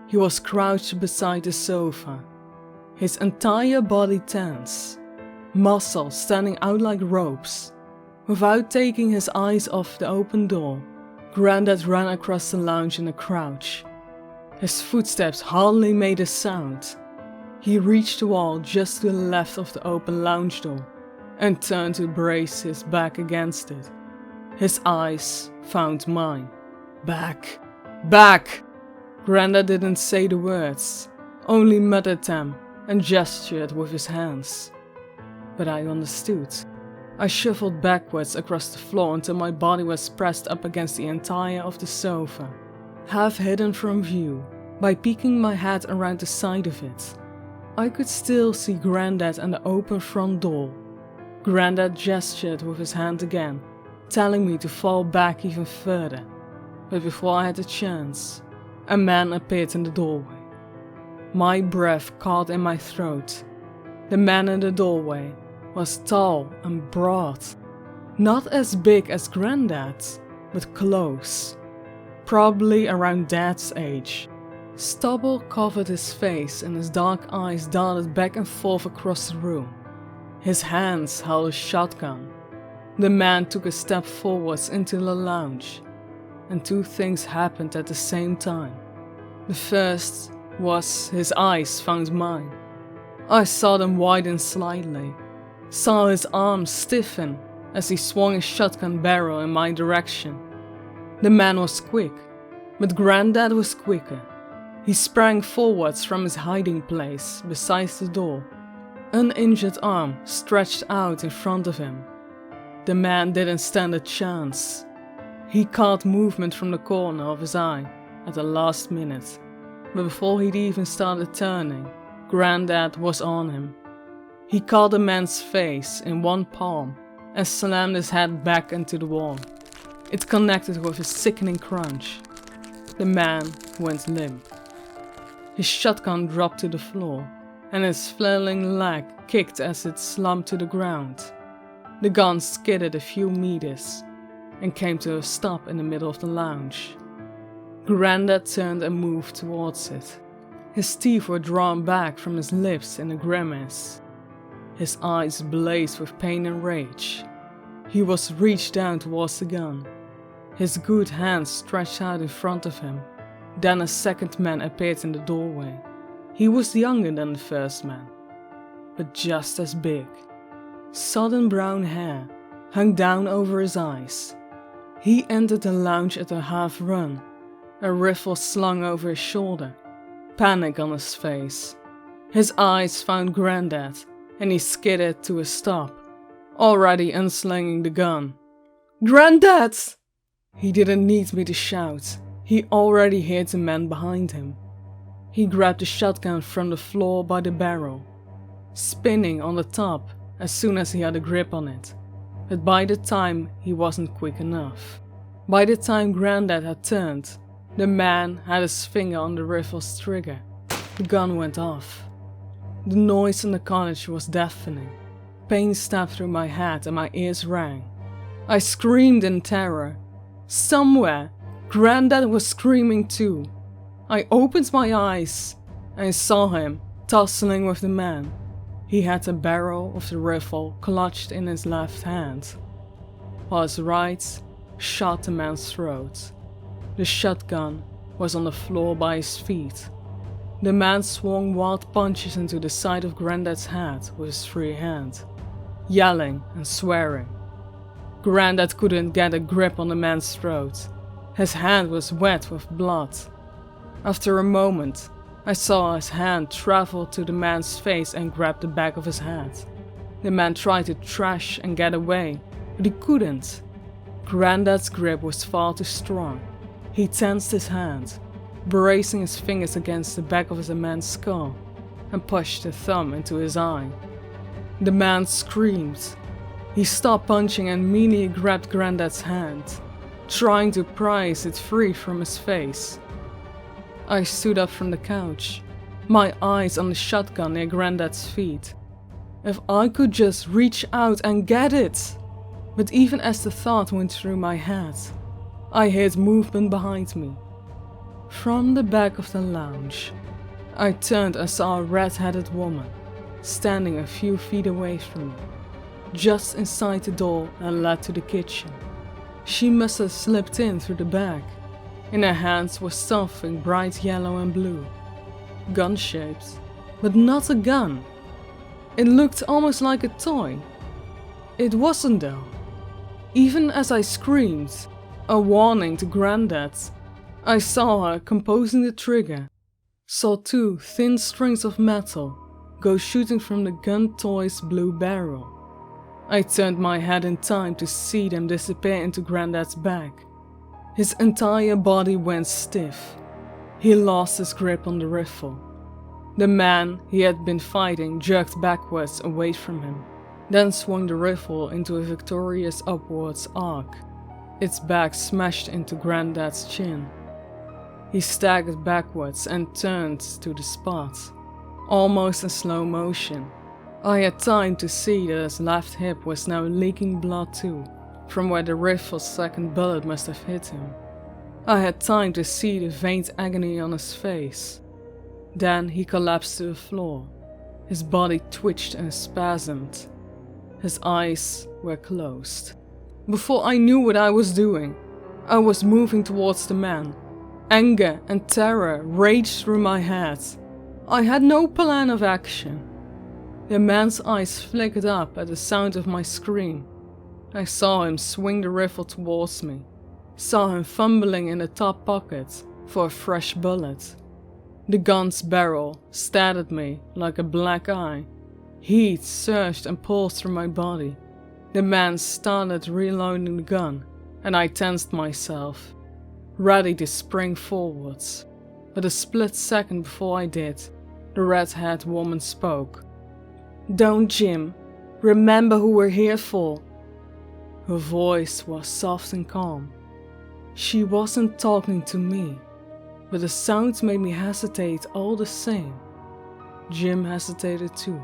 He was crouched beside the sofa, his entire body tense, muscles standing out like ropes. Without taking his eyes off the open door, Grandad ran across the lounge in a crouch. His footsteps hardly made a sound. He reached the wall just to the left of the open lounge door and turned to brace his back against it. His eyes found mine. Back! Back! Grandad didn't say the words, only muttered them and gestured with his hands. But I understood. I shuffled backwards across the floor until my body was pressed up against the entire of the sofa, half hidden from view by peeking my head around the side of it. I could still see Grandad and the open front door. Grandad gestured with his hand again, telling me to fall back even further. But before I had a chance, a man appeared in the doorway. My breath caught in my throat. The man in the doorway was tall and broad, not as big as Grandad, but close, probably around Dad's age. Stubble covered his face and his dark eyes darted back and forth across the room. His hands held a shotgun. The man took a step forwards into the lounge, and two things happened at the same time. The first was his eyes found mine. I saw them widen slightly, saw his arms stiffen as he swung his shotgun barrel in my direction. The man was quick, but Grandad was quicker. He sprang forwards from his hiding place beside the door, an uninjured arm stretched out in front of him. The man didn't stand a chance. He caught movement from the corner of his eye at the last minute, but before he'd even started turning, Grandad was on him. He caught the man's face in one palm and slammed his head back into the wall. It connected with a sickening crunch. The man went limp. His shotgun dropped to the floor, and his flailing leg kicked as it slumped to the ground. The gun skidded a few meters and came to a stop in the middle of the lounge. Grandad turned and moved towards it. His teeth were drawn back from his lips in a grimace. His eyes blazed with pain and rage. He was reached down towards the gun. His good hand stretched out in front of him. Then a second man appeared in the doorway. He was younger than the first man, but just as big. Sodden brown hair hung down over his eyes. He entered the lounge at a half run, a rifle slung over his shoulder, panic on his face. His eyes found Grandad, and he skidded to a stop, already unslinging the gun. "Grandad!" He didn't need me to shout. He already heard the man behind him. He grabbed the shotgun from the floor by the barrel, spinning on the top as soon as he had a grip on it. But by the time he wasn't quick enough. By the time Grandad had turned, the man had his finger on the rifle's trigger. The gun went off. The noise in the cottage was deafening. Pain stabbed through my head and my ears rang. I screamed in terror. Somewhere, Grandad was screaming too. I opened my eyes and saw him tussling with the man. He had the barrel of the rifle clutched in his left hand, while his right shot the man's throat. The shotgun was on the floor by his feet. The man swung wild punches into the side of Grandad's head with his free hand, yelling and swearing. Grandad couldn't get a grip on the man's throat. His hand was wet with blood. After a moment, I saw his hand travel to the man's face and grab the back of his head. The man tried to thrash and get away, but he couldn't. Grandad's grip was far too strong. He tensed his hand, bracing his fingers against the back of the man's skull, and pushed a thumb into his eye. The man screamed. He stopped punching and meanly grabbed Grandad's hand, trying to prise it free from his face. I stood up from the couch, my eyes on the shotgun near Grandad's feet. If I could just reach out and get it! But even as the thought went through my head, I heard movement behind me. From the back of the lounge, I turned and saw a red-headed woman standing a few feet away from me, just inside the door that led to the kitchen. She must have slipped in through the back. In her hands was something bright yellow and blue, gun-shaped, but not a gun. It looked almost like a toy. It wasn't though. Even as I screamed, a warning to Grandad, I saw her composing the trigger, saw two thin strings of metal go shooting from the gun toy's blue barrel. I turned my head in time to see them disappear into Grandad's back. His entire body went stiff. He lost his grip on the rifle. The man he had been fighting jerked backwards away from him, then swung the rifle into a victorious upwards arc. Its back smashed into Grandad's chin. He staggered backwards and turned to the spot, almost in slow motion. I had time to see that his left hip was now leaking blood too, from where the rifle's second bullet must have hit him. I had time to see the faint agony on his face. Then he collapsed to the floor. His body twitched and spasmed. His eyes were closed. Before I knew what I was doing, I was moving towards the man. Anger and terror raged through my head. I had no plan of action. The man's eyes flickered up at the sound of my scream. I saw him swing the rifle towards me, saw him fumbling in the top pocket for a fresh bullet. The gun's barrel stared at me like a black eye. Heat surged and pulsed through my body. The man started reloading the gun, and I tensed myself, ready to spring forwards. But a split second before I did, the red-haired woman spoke. "Don't, Jim. Remember who we're here for." Her voice was soft and calm. She wasn't talking to me, but the sound made me hesitate all the same. Jim hesitated too.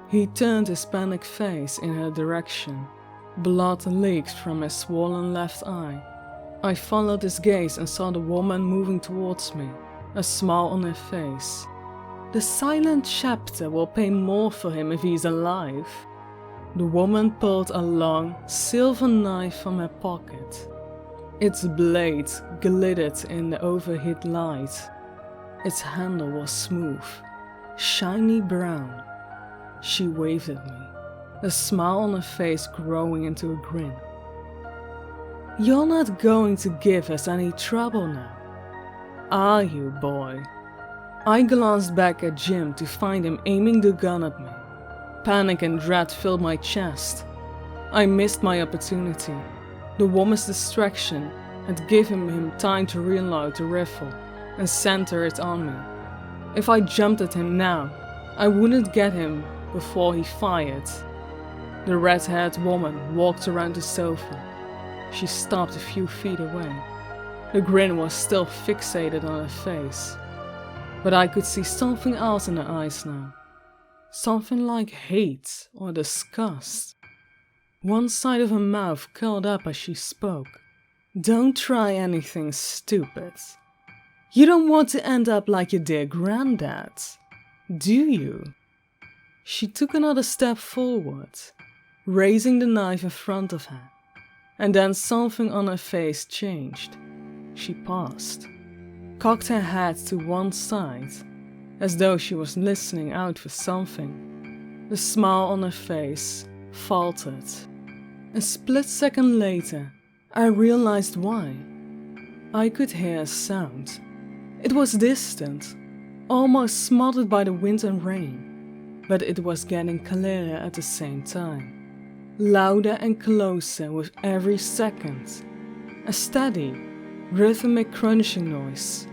He turned his panicked face in her direction. Blood leaked from his swollen left eye. I followed his gaze and saw the woman moving towards me, a smile on her face. The silent chapter will pay more for him if he's alive. The woman pulled a long, silver knife from her pocket. Its blade glittered in the overhead light. Its handle was smooth, shiny brown. She waved at me, a smile on her face growing into a grin. "You're not going to give us any trouble now, are you, boy?" I glanced back at Jim to find him aiming the gun at me. Panic and dread filled my chest. I missed my opportunity. The woman's distraction had given him time to reload the rifle and center it on me. If I jumped at him now, I wouldn't get him before he fired. The red-haired woman walked around the sofa. She stopped a few feet away. The grin was still fixated on her face, but I could see something else in her eyes now. Something like hate or disgust. One side of her mouth curled up as she spoke. Don't try anything stupid. You don't want to end up like your dear granddad, do you? She took another step forward, raising the knife in front of her, and then something on her face changed. She paused, cocked her head to one side, as though she was listening out for something. The smile on her face faltered. A split second later, I realized why. I could hear a sound. It was distant, almost smothered by the wind and rain, but it was getting clearer at the same time. Louder and closer with every second. A steady, rhythmic crunching noise.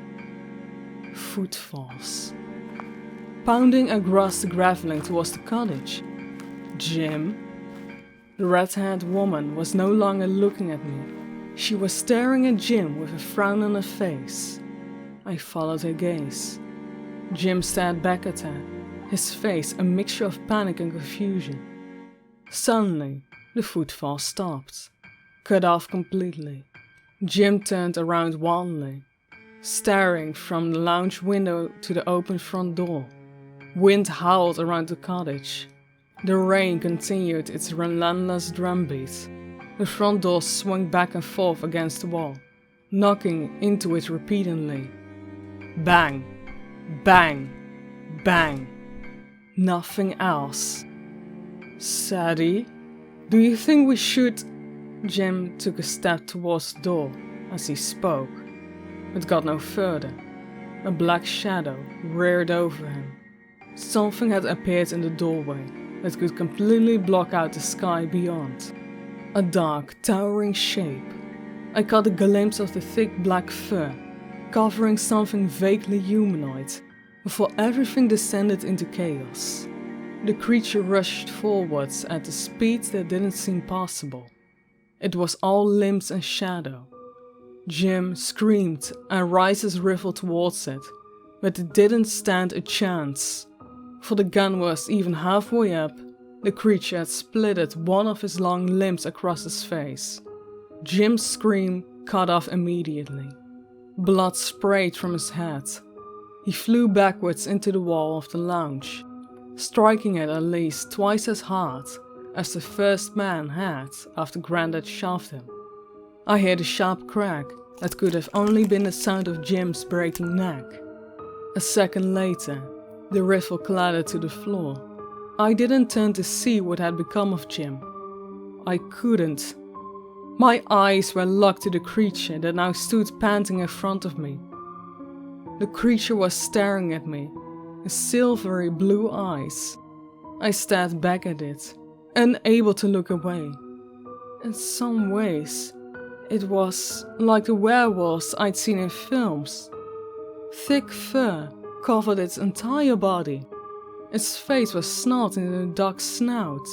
Footfalls. Pounding across the graveling towards the cottage. Jim? The red-haired woman was no longer looking at me. She was staring at Jim with a frown on her face. I followed her gaze. Jim stared back at her, his face a mixture of panic and confusion. Suddenly, the footfall stopped, cut off completely. Jim turned around wildly, staring from the lounge window to the open front door. Wind howled around the cottage. The rain continued its relentless drumbeat. The front door swung back and forth against the wall, knocking into it repeatedly. Bang, bang, bang. Nothing else. Sadie, do you think we should... Jim took a step towards the door as he spoke, but got no further. A black shadow reared over him. Something had appeared in the doorway that could completely block out the sky beyond. A dark, towering shape. I caught a glimpse of the thick black fur, covering something vaguely humanoid, before everything descended into chaos. The creature rushed forwards at a speed that didn't seem possible. It was all limbs and shadow. Jim screamed and rises riffled towards it, but it didn't stand a chance. For the gun was even halfway up, the creature had splitted one of his long limbs across his face. Jim's scream cut off immediately. Blood sprayed from his head. He flew backwards into the wall of the lounge, striking it at least twice as hard as the first man had after Grandad shoved him. I heard a sharp crack that could have only been the sound of Jim's breaking neck. A second later, the rifle clattered to the floor. I didn't turn to see what had become of Jim. I couldn't. My eyes were locked to the creature that now stood panting in front of me. The creature was staring at me, with silvery blue eyes. I stared back at it, unable to look away. In some ways, it was like the werewolves I'd seen in films. Thick fur covered its entire body. Its face was snarled in a dark snout.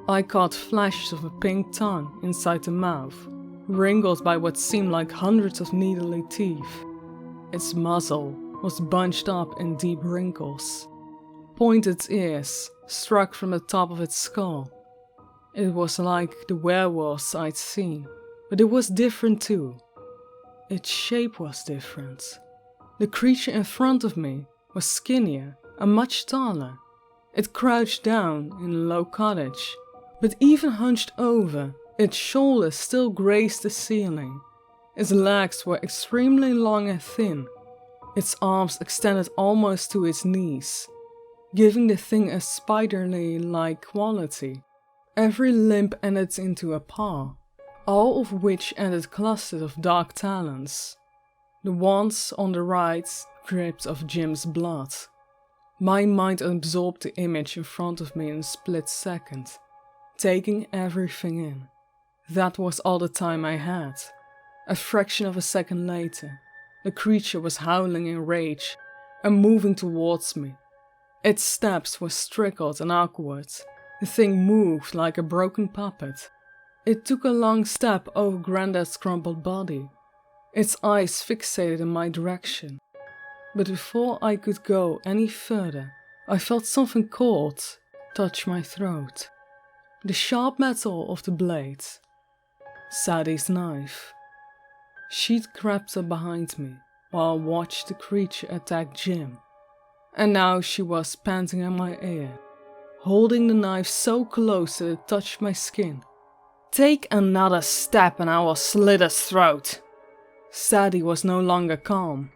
I caught flashes of a pink tongue inside the mouth, wrinkled by what seemed like hundreds of needly teeth. Its muzzle was bunched up in deep wrinkles. Pointed ears struck from the top of its skull. It was like the werewolves I'd seen, but it was different too. Its shape was different. The creature in front of me was skinnier and much taller. It crouched down in a low cottage, but even hunched over, its shoulders still grazed the ceiling. Its legs were extremely long and thin. Its arms extended almost to its knees, giving the thing a spiderly-like quality. Every limb ended into a paw, all of which ended clusters of dark talons. The ones on the right dripped of Jim's blood. My mind absorbed the image in front of me in a split second, taking everything in. That was all the time I had. A fraction of a second later, the creature was howling in rage and moving towards me. Its steps were strickled and awkward. The thing moved like a broken puppet. It took a long step over Grandad's crumpled body. Its eyes fixated in my direction. But before I could go any further, I felt something cold touch my throat. The sharp metal of the blade. Sadie's knife. She'd crept up behind me while I watched the creature attack Jim. And now she was panting in my ear, holding the knife so close that it touched my skin. "Take another step and I will slit his throat." Sadie was no longer calm.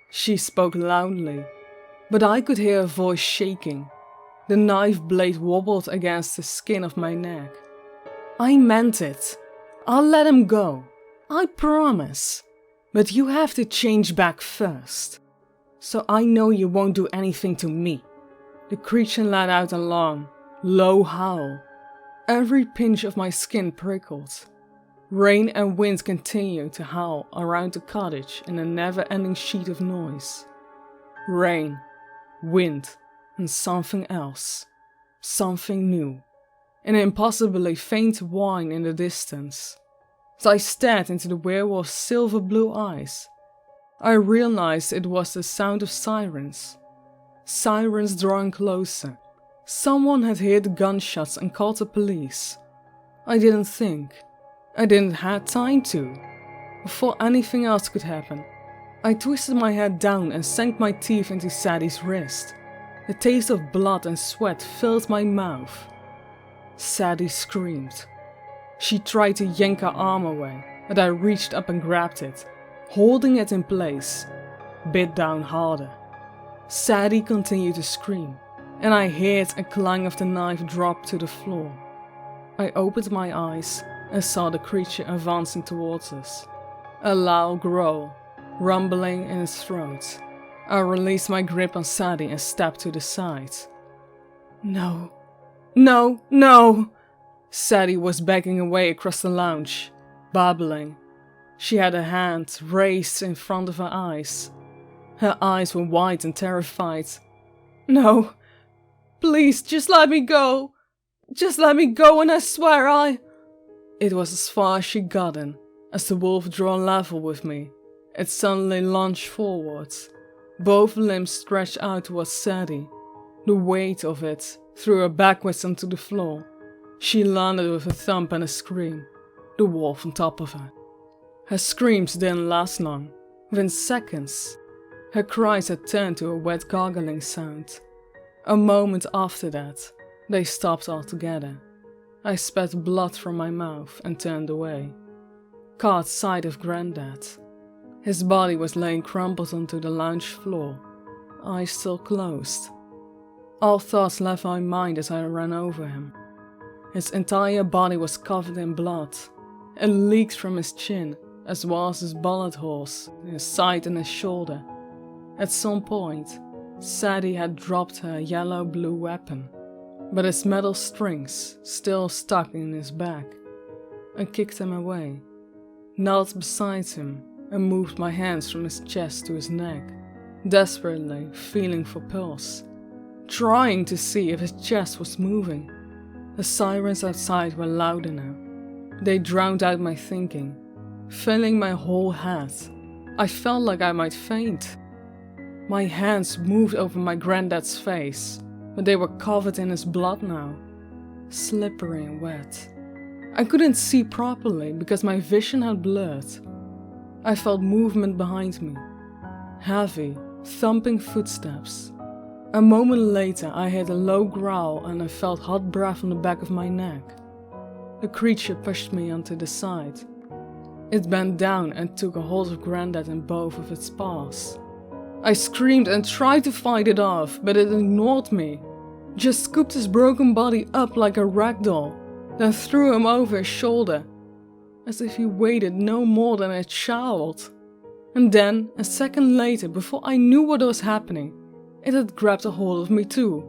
She spoke loudly, but I could hear her voice shaking. The knife blade wobbled against the skin of my neck. "I meant it. I'll let him go. I promise. But you have to change back first. So I know you won't do anything to me." The creature let out a long, low howl. Every pinch of my skin prickled. Rain and wind continued to howl around the cottage in a never-ending sheet of noise. Rain, wind, and something else. Something new. An impossibly faint whine in the distance. As I stared into the werewolf's silver blue eyes, I realized it was the sound of sirens. Sirens drawing closer. Someone had heard gunshots and called the police. I didn't think. I didn't have time to. Before anything else could happen, I twisted my head down and sank my teeth into Sadie's wrist. The taste of blood and sweat filled my mouth. Sadie screamed. She tried to yank her arm away, but I reached up and grabbed it, holding it in place, bit down harder. Sadie continued to scream, and I heard a clang of the knife drop to the floor. I opened my eyes and saw the creature advancing towards us. A loud growl, rumbling in its throat. I released my grip on Sadie and stepped to the side. "No, no, no!" Sadie was backing away across the lounge, babbling. She had a hand raised in front of her eyes. Her eyes were wide and terrified. "No, please, just let me go. Just let me go and I swear I—" It was as far as she'd gotten, as the wolf drew level with me. It suddenly lunged forward. Both limbs stretched out towards Sadie. The weight of it threw her backwards onto the floor. She landed with a thump and a scream, the wolf on top of her. Her screams didn't last long. Within seconds, her cries had turned to a wet gargling sound. A moment after that, they stopped altogether. I spat blood from my mouth and turned away. Caught sight of Grandad. His body was laying crumpled onto the lounge floor, eyes still closed. All thoughts left my mind as I ran over him. His entire body was covered in blood. It leaked from his chin, as well as his bullet holes in his side and his shoulder. At some point, Sadie had dropped her yellow-blue weapon, but its metal strings still stuck in his back. I kicked him away, knelt beside him, and moved my hands from his chest to his neck, desperately feeling for pulse, trying to see if his chest was moving. The sirens outside were louder now. They drowned out my thinking, filling my whole head. I felt like I might faint. My hands moved over my granddad's face, but they were covered in his blood now, slippery and wet. I couldn't see properly because my vision had blurred. I felt movement behind me, heavy, thumping footsteps. A moment later I heard a low growl and I felt hot breath on the back of my neck. The creature pushed me onto the side. It bent down and took a hold of Grandad in both of its paws. I screamed and tried to fight it off, but it ignored me. Just scooped his broken body up like a rag doll, then threw him over his shoulder, as if he weighed no more than a child. And then, a second later, before I knew what was happening, it had grabbed a hold of me too.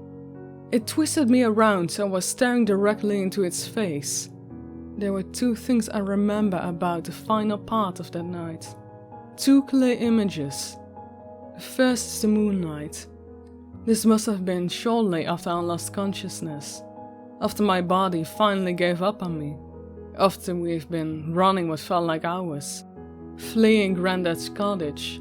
It twisted me around so I was staring directly into its face. There were two things I remember about the final part of that night. Two clear images. The first is the moonlight. This must have been shortly after I lost consciousness, after my body finally gave up on me, after we've been running what felt like hours, fleeing Grandad's cottage,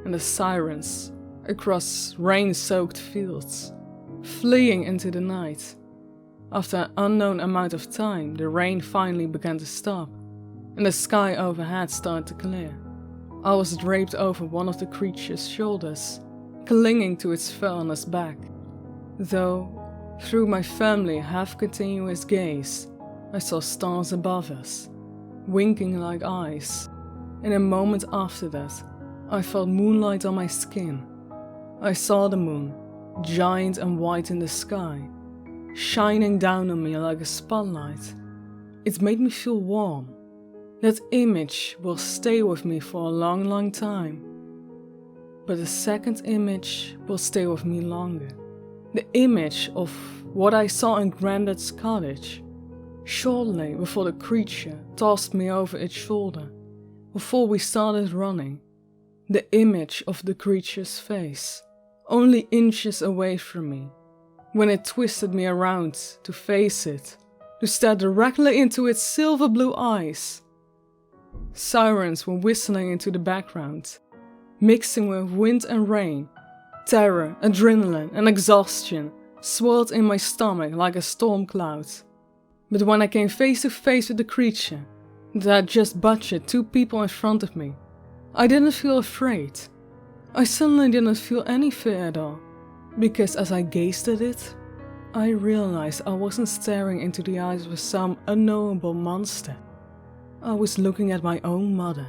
and the sirens across rain-soaked fields, fleeing into the night. After an unknown amount of time, the rain finally began to stop. and the sky overhead started to clear. I was draped over one of the creature's shoulders, clinging to its fur on its back. Though, through my family half-continuous gaze, I saw stars above us, winking like eyes, and a moment after that, I felt moonlight on my skin. I saw the moon, giant and white in the sky, shining down on me like a spotlight. It made me feel warm. That image will stay with me for a long, long time. But the second image will stay with me longer. The image of what I saw in Grandad's cottage, shortly before the creature tossed me over its shoulder, before we started running. The image of the creature's face, only inches away from me, when it twisted me around to face it, to stare directly into its silver blue eyes. Sirens were whistling into the background, mixing with wind and rain. Terror, adrenaline, and exhaustion swirled in my stomach like a storm cloud. But when I came face to face with the creature that had just butchered 2 people in front of me, I didn't feel afraid. I suddenly didn't feel any fear at all, because as I gazed at it, I realized I wasn't staring into the eyes of some unknowable monster. I was looking at my own mother.